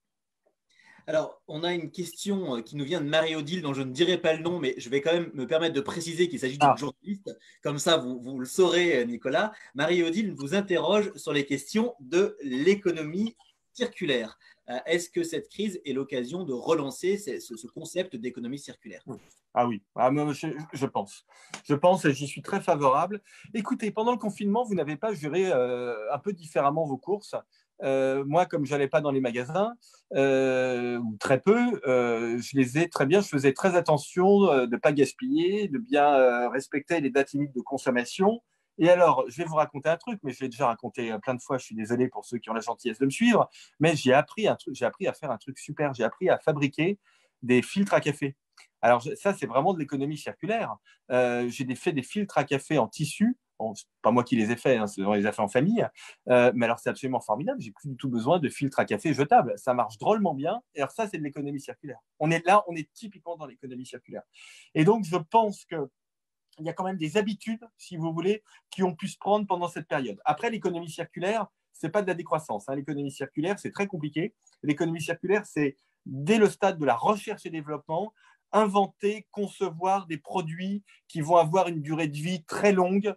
Alors, on a une question qui nous vient de Marie-Odile, dont je ne dirai pas le nom, mais je vais quand même me permettre de préciser qu'il s'agit d'une journaliste. Comme ça, vous le saurez, Nicolas. Marie-Odile vous interroge sur les questions de l'économie circulaire. Est-ce que cette crise est l'occasion de relancer ce concept d'économie circulaire? Ah oui, je pense. Je pense et j'y suis très favorable. Écoutez, pendant le confinement, vous n'avez pas géré un peu différemment vos courses. Moi, comme je n'allais pas dans les magasins, ou très peu, je les ai très bien. Je faisais très attention de ne pas gaspiller, de bien respecter les dates limites de consommation. Et alors, je vais vous raconter un truc, mais je l'ai déjà raconté plein de fois. Je suis désolé pour ceux qui ont la gentillesse de me suivre, mais j'ai appris à faire un truc super. J'ai appris à fabriquer des filtres à café. Alors ça, c'est vraiment de l'économie circulaire. J'ai fait des filtres à café en tissu. Bon, c'est pas moi qui les ai faits, on les a fait en famille. Mais alors c'est absolument formidable. J'ai plus du tout besoin de filtres à café jetables. Ça marche drôlement bien. Et alors ça, c'est de l'économie circulaire. On est typiquement dans l'économie circulaire. Et donc je pense que il y a quand même des habitudes, si vous voulez, qui ont pu se prendre pendant cette période. Après, l'économie circulaire, c'est pas de la décroissance. L'économie circulaire, c'est très compliqué. L'économie circulaire, c'est dès le stade de la recherche et développement, inventer, concevoir des produits qui vont avoir une durée de vie très longue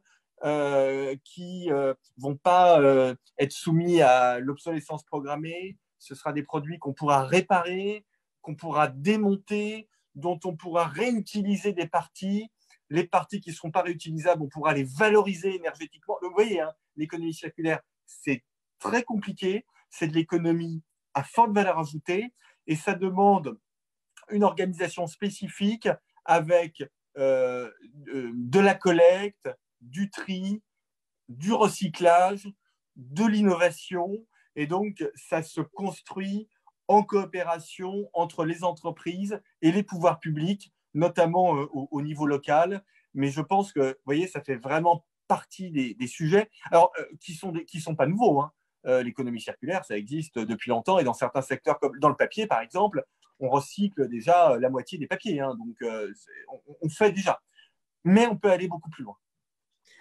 qui vont pas être soumis à l'obsolescence programmée. Ce sera des produits qu'on pourra réparer, qu'on pourra démonter, dont on pourra réutiliser des parties. Les parties qui ne seront pas réutilisables, on pourra les valoriser énergétiquement. Donc, vous voyez, hein, l'économie circulaire, c'est très compliqué. C'est de l'économie à forte valeur ajoutée et ça demande une organisation spécifique avec de la collecte, du tri, du recyclage, de l'innovation. Et donc, ça se construit en coopération entre les entreprises et les pouvoirs publics, notamment au niveau local. Mais je pense que, vous voyez, ça fait vraiment partie des sujets alors, qui sont pas nouveaux. Hein. L'économie circulaire, ça existe depuis longtemps et dans certains secteurs, comme dans le papier, par exemple, on recycle déjà la moitié des papiers. Hein. Donc, on fait déjà. Mais on peut aller beaucoup plus loin.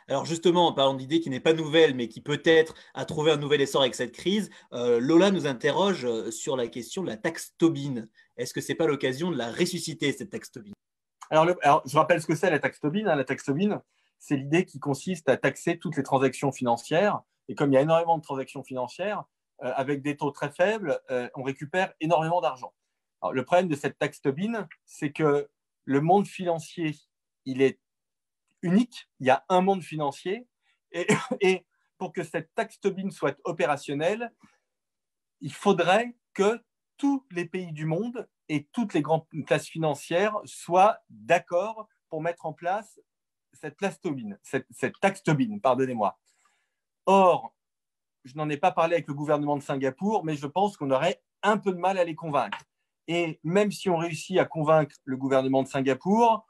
Alors justement, en parlant d'idée qui n'est pas nouvelle, mais qui peut-être a trouvé un nouvel essor avec cette crise, Lola nous interroge sur la question de la taxe Tobin. Est-ce que ce n'est pas l'occasion de la ressusciter, cette taxe Tobin? Alors, je rappelle ce que c'est la taxe Tobin. Hein. La taxe Tobin, c'est l'idée qui consiste à taxer toutes les transactions financières. Et comme il y a énormément de transactions financières, avec des taux très faibles, on récupère énormément d'argent. Alors, le problème de cette taxe Tobin, c'est que le monde financier, il est unique. Il y a un monde financier. Et pour que cette taxe Tobin soit opérationnelle, il faudrait que tous les pays du monde et toutes les grandes classes financières soient d'accord pour mettre en place cette taxe Tobin, pardonnez-moi. Or, je n'en ai pas parlé avec le gouvernement de Singapour, mais je pense qu'on aurait un peu de mal à les convaincre. Et même si on réussit à convaincre le gouvernement de Singapour,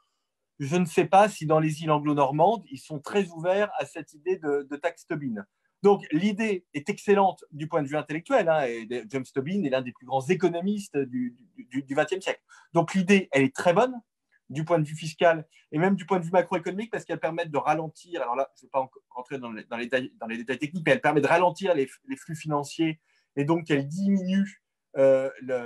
je ne sais pas si dans les îles anglo-normandes, ils sont très ouverts à cette idée de taxe Tobin. Donc, l'idée est excellente du point de vue intellectuel. Hein, et James Tobin est l'un des plus grands économistes du XXe siècle. Donc, l'idée, elle est très bonne du point de vue fiscal et même du point de vue macroéconomique parce qu'elle permet de ralentir, alors là, je ne vais pas rentrer dans les détails techniques, mais elle permet de ralentir les flux financiers et donc elle diminue la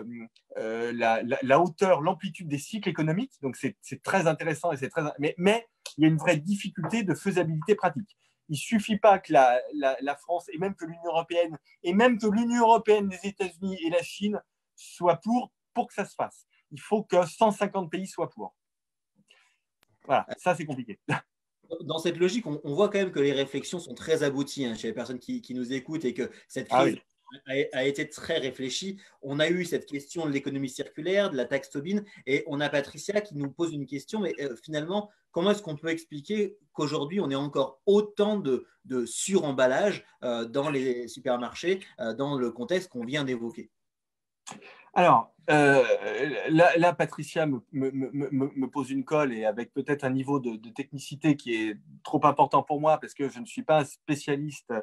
hauteur, l'amplitude des cycles économiques. Donc, c'est très intéressant. Mais il y a une vraie difficulté de faisabilité pratique. Il ne suffit pas que la France et même que l'Union européenne des États-Unis et la Chine soient pour que ça se fasse. Il faut que 150 pays soient pour. Voilà, ça c'est compliqué. Dans cette logique, on voit quand même que les réflexions sont très abouties chez les personnes qui nous écoutent et que cette crise a été très réfléchie. On a eu cette question de l'économie circulaire, de la taxe Tobin, et on a Patricia qui nous pose une question, mais finalement, comment est-ce qu'on peut expliquer qu'aujourd'hui, on ait encore autant de suremballage dans les supermarchés, dans le contexte qu'on vient d'évoquer? Alors, là, Patricia me pose une colle et avec peut-être un niveau de technicité qui est trop important pour moi parce que je ne suis pas un spécialiste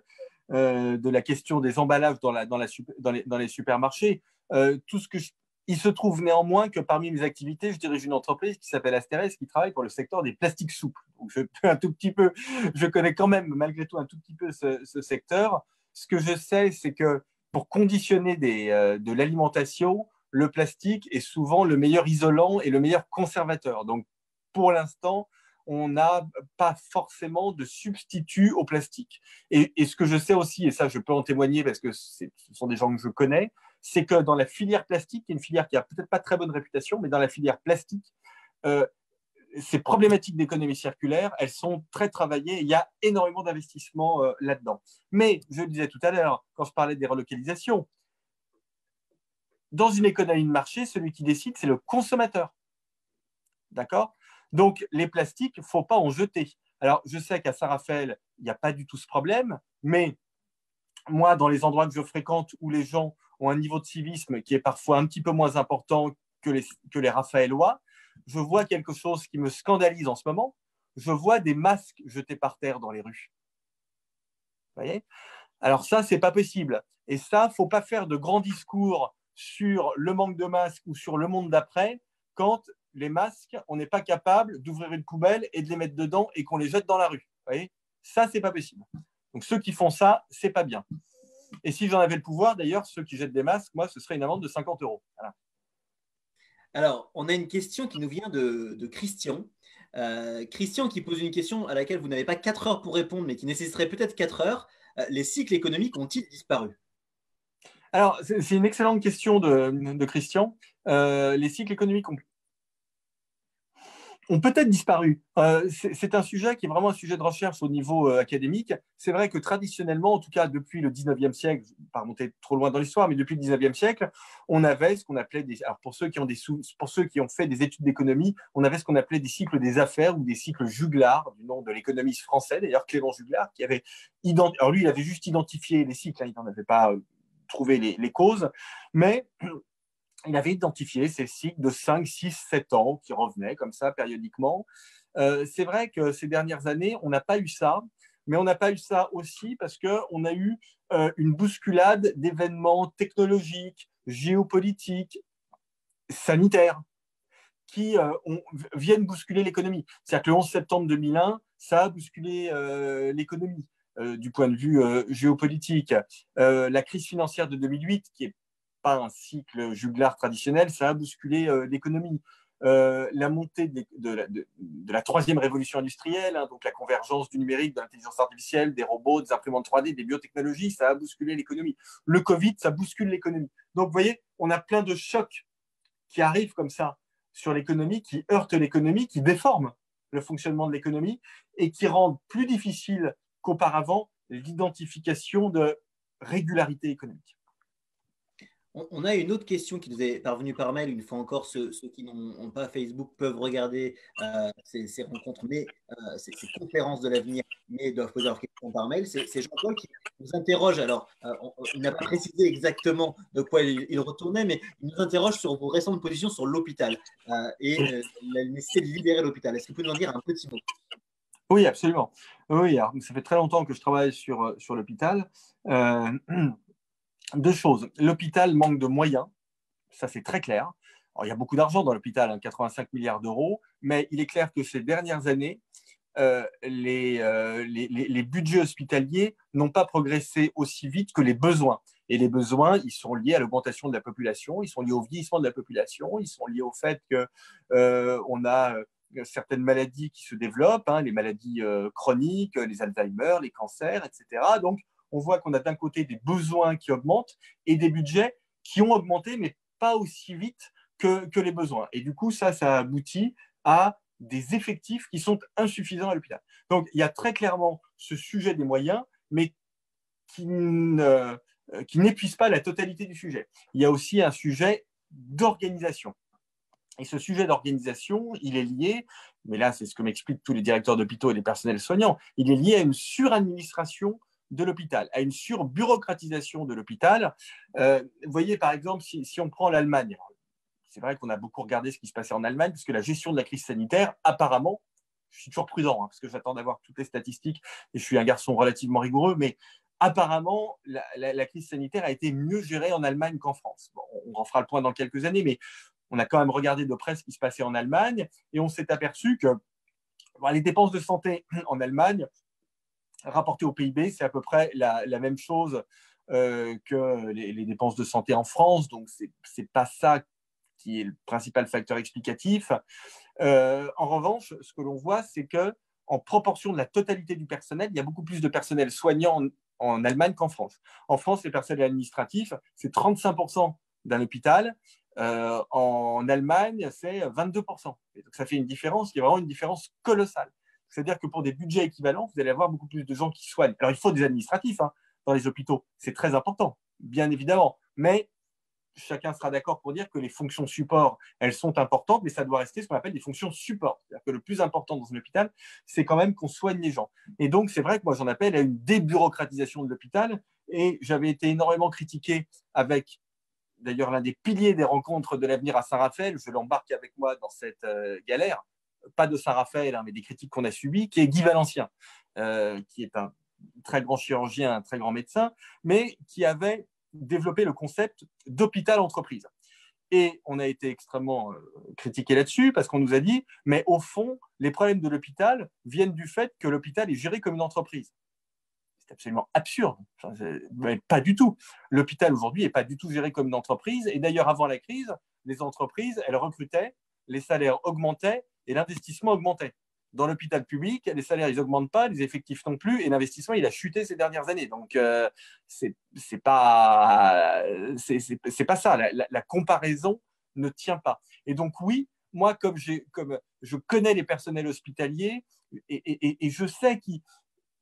de la question des emballages dans les supermarchés. Il se trouve néanmoins que parmi mes activités, je dirige une entreprise qui s'appelle Asterès qui travaille pour le secteur des plastiques souples. Donc, je connais quand même malgré tout un tout petit peu ce secteur. Ce que je sais, c'est que pour conditionner de l'alimentation, le plastique est souvent le meilleur isolant et le meilleur conservateur. Donc, pour l'instant, on n'a pas forcément de substitut au plastique. Et ce que je sais aussi, et ça je peux en témoigner parce que ce sont des gens que je connais, c'est que dans la filière plastique, qui est une filière qui n'a peut-être pas très bonne réputation, mais dans la filière plastique, ces problématiques d'économie circulaire, elles sont très travaillées. Il y a énormément d'investissements là-dedans. Mais, je le disais tout à l'heure, quand je parlais des relocalisations, dans une économie de marché, celui qui décide, c'est le consommateur. D'accord ? Donc, les plastiques, il ne faut pas en jeter. Alors, je sais qu'à Saint-Raphaël, il n'y a pas du tout ce problème, mais moi, dans les endroits que je fréquente où les gens ont un niveau de civisme qui est parfois un petit peu moins important que les Raphaélois, je vois quelque chose qui me scandalise en ce moment. Je vois des masques jetés par terre dans les rues. Vous voyez ? Alors ça, ce n'est pas possible. Et ça, il ne faut pas faire de grands discours sur le manque de masques ou sur le monde d'après quand les masques, on n'est pas capable d'ouvrir une poubelle et de les mettre dedans et qu'on les jette dans la rue. Vous voyez ? Ça, ce n'est pas possible. Donc ceux qui font ça, ce n'est pas bien. Et si j'en avais le pouvoir, d'ailleurs, ceux qui jettent des masques, moi, ce serait une amende de 50 €. Voilà. Alors, on a une question qui nous vient de Christian Christian qui pose une question à laquelle vous n'avez pas 4 heures pour répondre, mais qui nécessiterait peut-être 4 heures. Les cycles économiques ont-ils disparu? Alors, c'est une excellente question de Christian. Les cycles économiques ont peut-être disparu. C'est un sujet qui est vraiment un sujet de recherche au niveau académique. C'est vrai que traditionnellement, en tout cas depuis le 19e siècle, je ne vais pas remonter trop loin dans l'histoire, mais depuis le 19e siècle, on avait ce qu'on appelait alors pour ceux qui ont fait des études d'économie, on avait ce qu'on appelait des cycles des affaires ou des cycles Juglar, du nom de l'économiste français, d'ailleurs Clément Juglar, qui avait alors lui, il avait juste identifié les cycles, hein, il n'en avait pas trouvé les causes, mais il avait identifié ces cycles de 5, 6, 7 ans qui revenaient comme ça périodiquement. C'est vrai que ces dernières années, on n'a pas eu ça, mais on n'a pas eu ça aussi parce qu'on a eu une bousculade d'événements technologiques, géopolitiques, sanitaires qui viennent bousculer l'économie. C'est-à-dire que le 11 septembre 2001, ça a bousculé l'économie du point de vue géopolitique. La crise financière de 2008, qui est pas un cycle juglar traditionnel, ça a bousculé l'économie. La montée de la troisième révolution industrielle, hein, donc la convergence du numérique, de l'intelligence artificielle, des robots, des imprimantes 3D, des biotechnologies, ça a bousculé l'économie. Le Covid, ça bouscule l'économie. Donc, vous voyez, on a plein de chocs qui arrivent comme ça sur l'économie, qui heurtent l'économie, qui déforment le fonctionnement de l'économie et qui rendent plus difficile qu'auparavant l'identification de régularité économique. On a une autre question qui nous est parvenue par mail. Une fois encore, ceux qui n'ont pas Facebook peuvent regarder ces rencontres, mais ces conférences de l'avenir, mais doivent poser leurs questions par mail. C'est Jean-Paul qui nous interroge. Alors, il n'a pas précisé exactement de quoi il retournait, mais il nous interroge sur vos récentes positions sur l'hôpital et la nécessité de libérer l'hôpital. Est-ce que vous pouvez nous en dire un petit mot? Oui, absolument. Oui, alors, ça fait très longtemps que je travaille sur l'hôpital. Deux choses. L'hôpital manque de moyens, ça c'est très clair. Alors, il y a beaucoup d'argent dans l'hôpital, hein, 85 milliards d'euros, mais il est clair que ces dernières années, les budgets hospitaliers n'ont pas progressé aussi vite que les besoins. Et les besoins, ils sont liés à l'augmentation de la population, ils sont liés au vieillissement de la population, ils sont liés au fait qu'on a certaines maladies qui se développent, hein, les maladies chroniques, les Alzheimer, les cancers, etc. Donc, on voit qu'on a d'un côté des besoins qui augmentent et des budgets qui ont augmenté, mais pas aussi vite que les besoins. Et du coup, ça aboutit à des effectifs qui sont insuffisants à l'hôpital. Donc, il y a très clairement ce sujet des moyens, mais qui n'épuise pas la totalité du sujet. Il y a aussi un sujet d'organisation. Et ce sujet d'organisation, il est lié, mais là, c'est ce que m'expliquent tous les directeurs d'hôpitaux et les personnels soignants, il est lié à une suradministration de l'hôpital, à une surbureaucratisation de l'hôpital. Vous voyez, par exemple, si on prend l'Allemagne, c'est vrai qu'on a beaucoup regardé ce qui se passait en Allemagne, puisque la gestion de la crise sanitaire, apparemment, je suis toujours prudent, hein, parce que j'attends d'avoir toutes les statistiques, et je suis un garçon relativement rigoureux, mais apparemment, la crise sanitaire a été mieux gérée en Allemagne qu'en France. Bon, on en fera le point dans quelques années, mais on a quand même regardé de près ce qui se passait en Allemagne, et on s'est aperçu que les dépenses de santé en Allemagne, rapportées au PIB, c'est à peu près la même chose que les dépenses de santé en France, donc c'est pas ça qui est le principal facteur explicatif. En revanche, ce que l'on voit, c'est que en proportion de la totalité du personnel, il y a beaucoup plus de personnel soignant en Allemagne qu'en France. En France, les personnels administratifs, c'est 35% d'un hôpital. En Allemagne, c'est 22%. Et donc, ça fait une différence qui est vraiment une différence colossale. C'est-à-dire que pour des budgets équivalents, vous allez avoir beaucoup plus de gens qui soignent. Alors, il faut des administratifs hein, dans les hôpitaux. C'est très important, bien évidemment. Mais chacun sera d'accord pour dire que les fonctions support, elles sont importantes, mais ça doit rester ce qu'on appelle des fonctions support. C'est-à-dire que le plus important dans un hôpital, c'est quand même qu'on soigne les gens. Et donc, c'est vrai que moi, j'en appelle à une débureaucratisation de l'hôpital. Et j'avais été énormément critiqué avec, d'ailleurs, l'un des piliers des rencontres de l'avenir à Saint-Raphaël. Je l'embarque avec moi dans cette galère. Pas de Saint-Raphaël, hein, mais des critiques qu'on a subies, qui est Guy Valencien, qui est un très grand chirurgien, un très grand médecin, mais qui avait développer le concept d'hôpital-entreprise. Et on a été extrêmement critiqué là-dessus parce qu'on nous a dit, mais au fond, les problèmes de l'hôpital viennent du fait que l'hôpital est géré comme une entreprise. C'est absolument absurde. Mais pas du tout. L'hôpital aujourd'hui n'est pas du tout géré comme une entreprise. Et d'ailleurs, avant la crise, les entreprises, elles recrutaient, les salaires augmentaient et l'investissement augmentait. dans l'hôpital public, les salaires, ils n'augmentent pas, les effectifs non plus, et l'investissement, il a chuté ces dernières années. Donc, c'est pas ça. La comparaison ne tient pas. Et donc, oui, moi, comme je connais les personnels hospitaliers, et je sais qu'ils,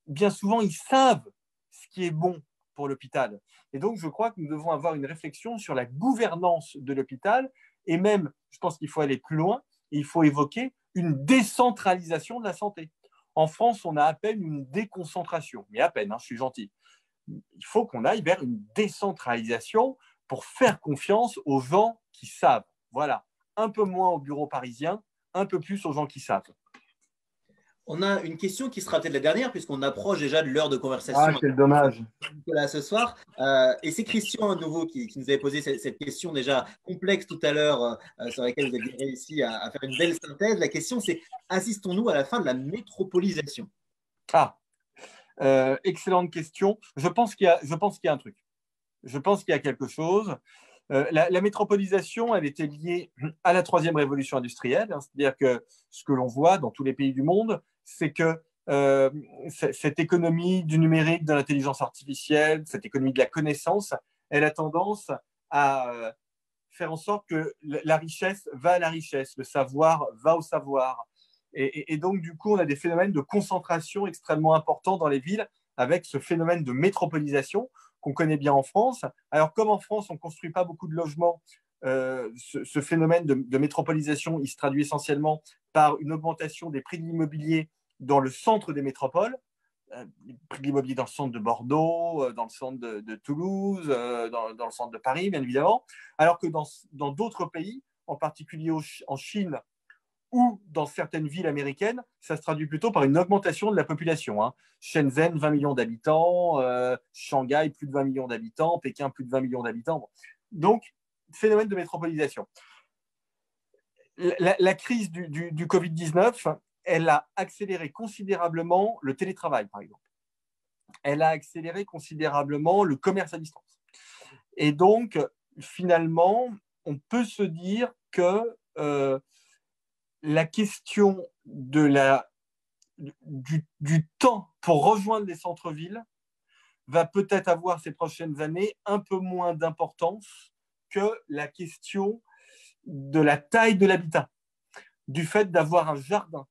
bien souvent, ils savent ce qui est bon pour l'hôpital. Et donc, je crois que nous devons avoir une réflexion sur la gouvernance de l'hôpital, et même, je pense qu'il faut aller plus loin, et il faut évoquer une décentralisation de la santé. En France, on a à peine une déconcentration, mais à peine, hein, je suis gentil. Il faut qu'on aille vers une décentralisation pour faire confiance aux gens qui savent. Voilà, un peu moins aux bureaux parisiens, un peu plus aux gens qui savent. On a une question qui sera peut-être la dernière, puisqu'on approche déjà de l'heure de conversation. Ah, quel dommage. Nicolas, ce soir. Et c'est Christian à nouveau qui nous avait posé cette question déjà complexe tout à l'heure, sur laquelle vous aviez réussi à faire une belle synthèse. La question, c'est: assistons-nous à la fin de la métropolisation? Ah, excellente question. Je pense qu'il y a un truc. Je pense qu'il y a quelque chose. La métropolisation, elle était liée à la troisième révolution industrielle, hein, c'est-à-dire que ce que l'on voit dans tous les pays du monde, c'est que cette économie du numérique, de l'intelligence artificielle, cette économie de la connaissance, elle a tendance à faire en sorte que la richesse va à la richesse, le savoir va au savoir. Et donc, du coup, on a des phénomènes de concentration extrêmement importants dans les villes avec ce phénomène de métropolisation qu'on connaît bien en France. Alors, comme en France, on ne construit pas beaucoup de logements, ce phénomène de métropolisation, il se traduit essentiellement par une augmentation des prix de l'immobilier dans le centre des métropoles, les prix de l'immobilier dans le centre de Bordeaux, dans le centre de Toulouse, dans le centre de Paris, bien évidemment, alors que dans d'autres pays, en particulier en Chine ou dans certaines villes américaines, ça se traduit plutôt par une augmentation de la population. Hein. Shenzhen, 20 millions d'habitants, Shanghai, plus de 20 millions d'habitants, Pékin, plus de 20 millions d'habitants. Donc, phénomène de métropolisation. La crise du Covid-19, elle a accéléré considérablement le télétravail, par exemple. Elle a accéléré considérablement le commerce à distance. Et donc, finalement, on peut se dire que la question du temps pour rejoindre les centres-villes va peut-être avoir ces prochaines années un peu moins d'importance que la question de la taille de l'habitat, du fait d'avoir un jardin.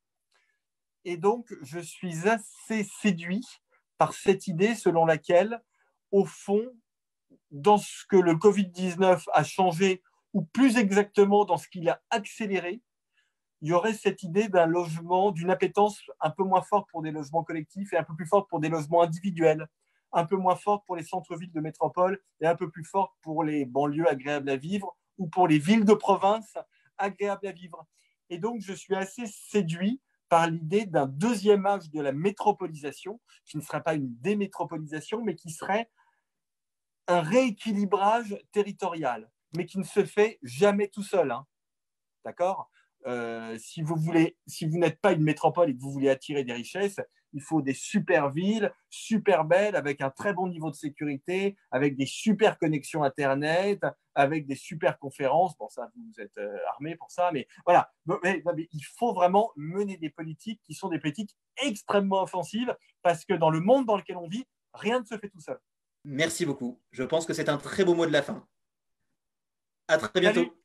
Et donc, je suis assez séduit par cette idée selon laquelle, au fond, dans ce que le Covid-19 a changé, ou plus exactement dans ce qu'il a accéléré, il y aurait cette idée d'un logement, d'une appétence un peu moins forte pour des logements collectifs et un peu plus forte pour des logements individuels, un peu moins forte pour les centres-villes de métropole et un peu plus forte pour les banlieues agréables à vivre ou pour les villes de province agréables à vivre. Et donc, je suis assez séduit par l'idée d'un deuxième âge de la métropolisation, qui ne serait pas une démétropolisation, mais qui serait un rééquilibrage territorial, mais qui ne se fait jamais tout seul. Hein. D'accord ? Si vous n'êtes pas une métropole et que vous voulez attirer des richesses, il faut des super villes, super belles, avec un très bon niveau de sécurité, avec des super connexions Internet, avec des super conférences. Bon, ça, vous êtes armés pour ça, mais voilà. Mais il faut vraiment mener des politiques qui sont des politiques extrêmement offensives, parce que dans le monde dans lequel on vit, rien ne se fait tout seul. Merci beaucoup. Je pense que c'est un très beau mot de la fin. À très bientôt. Salut.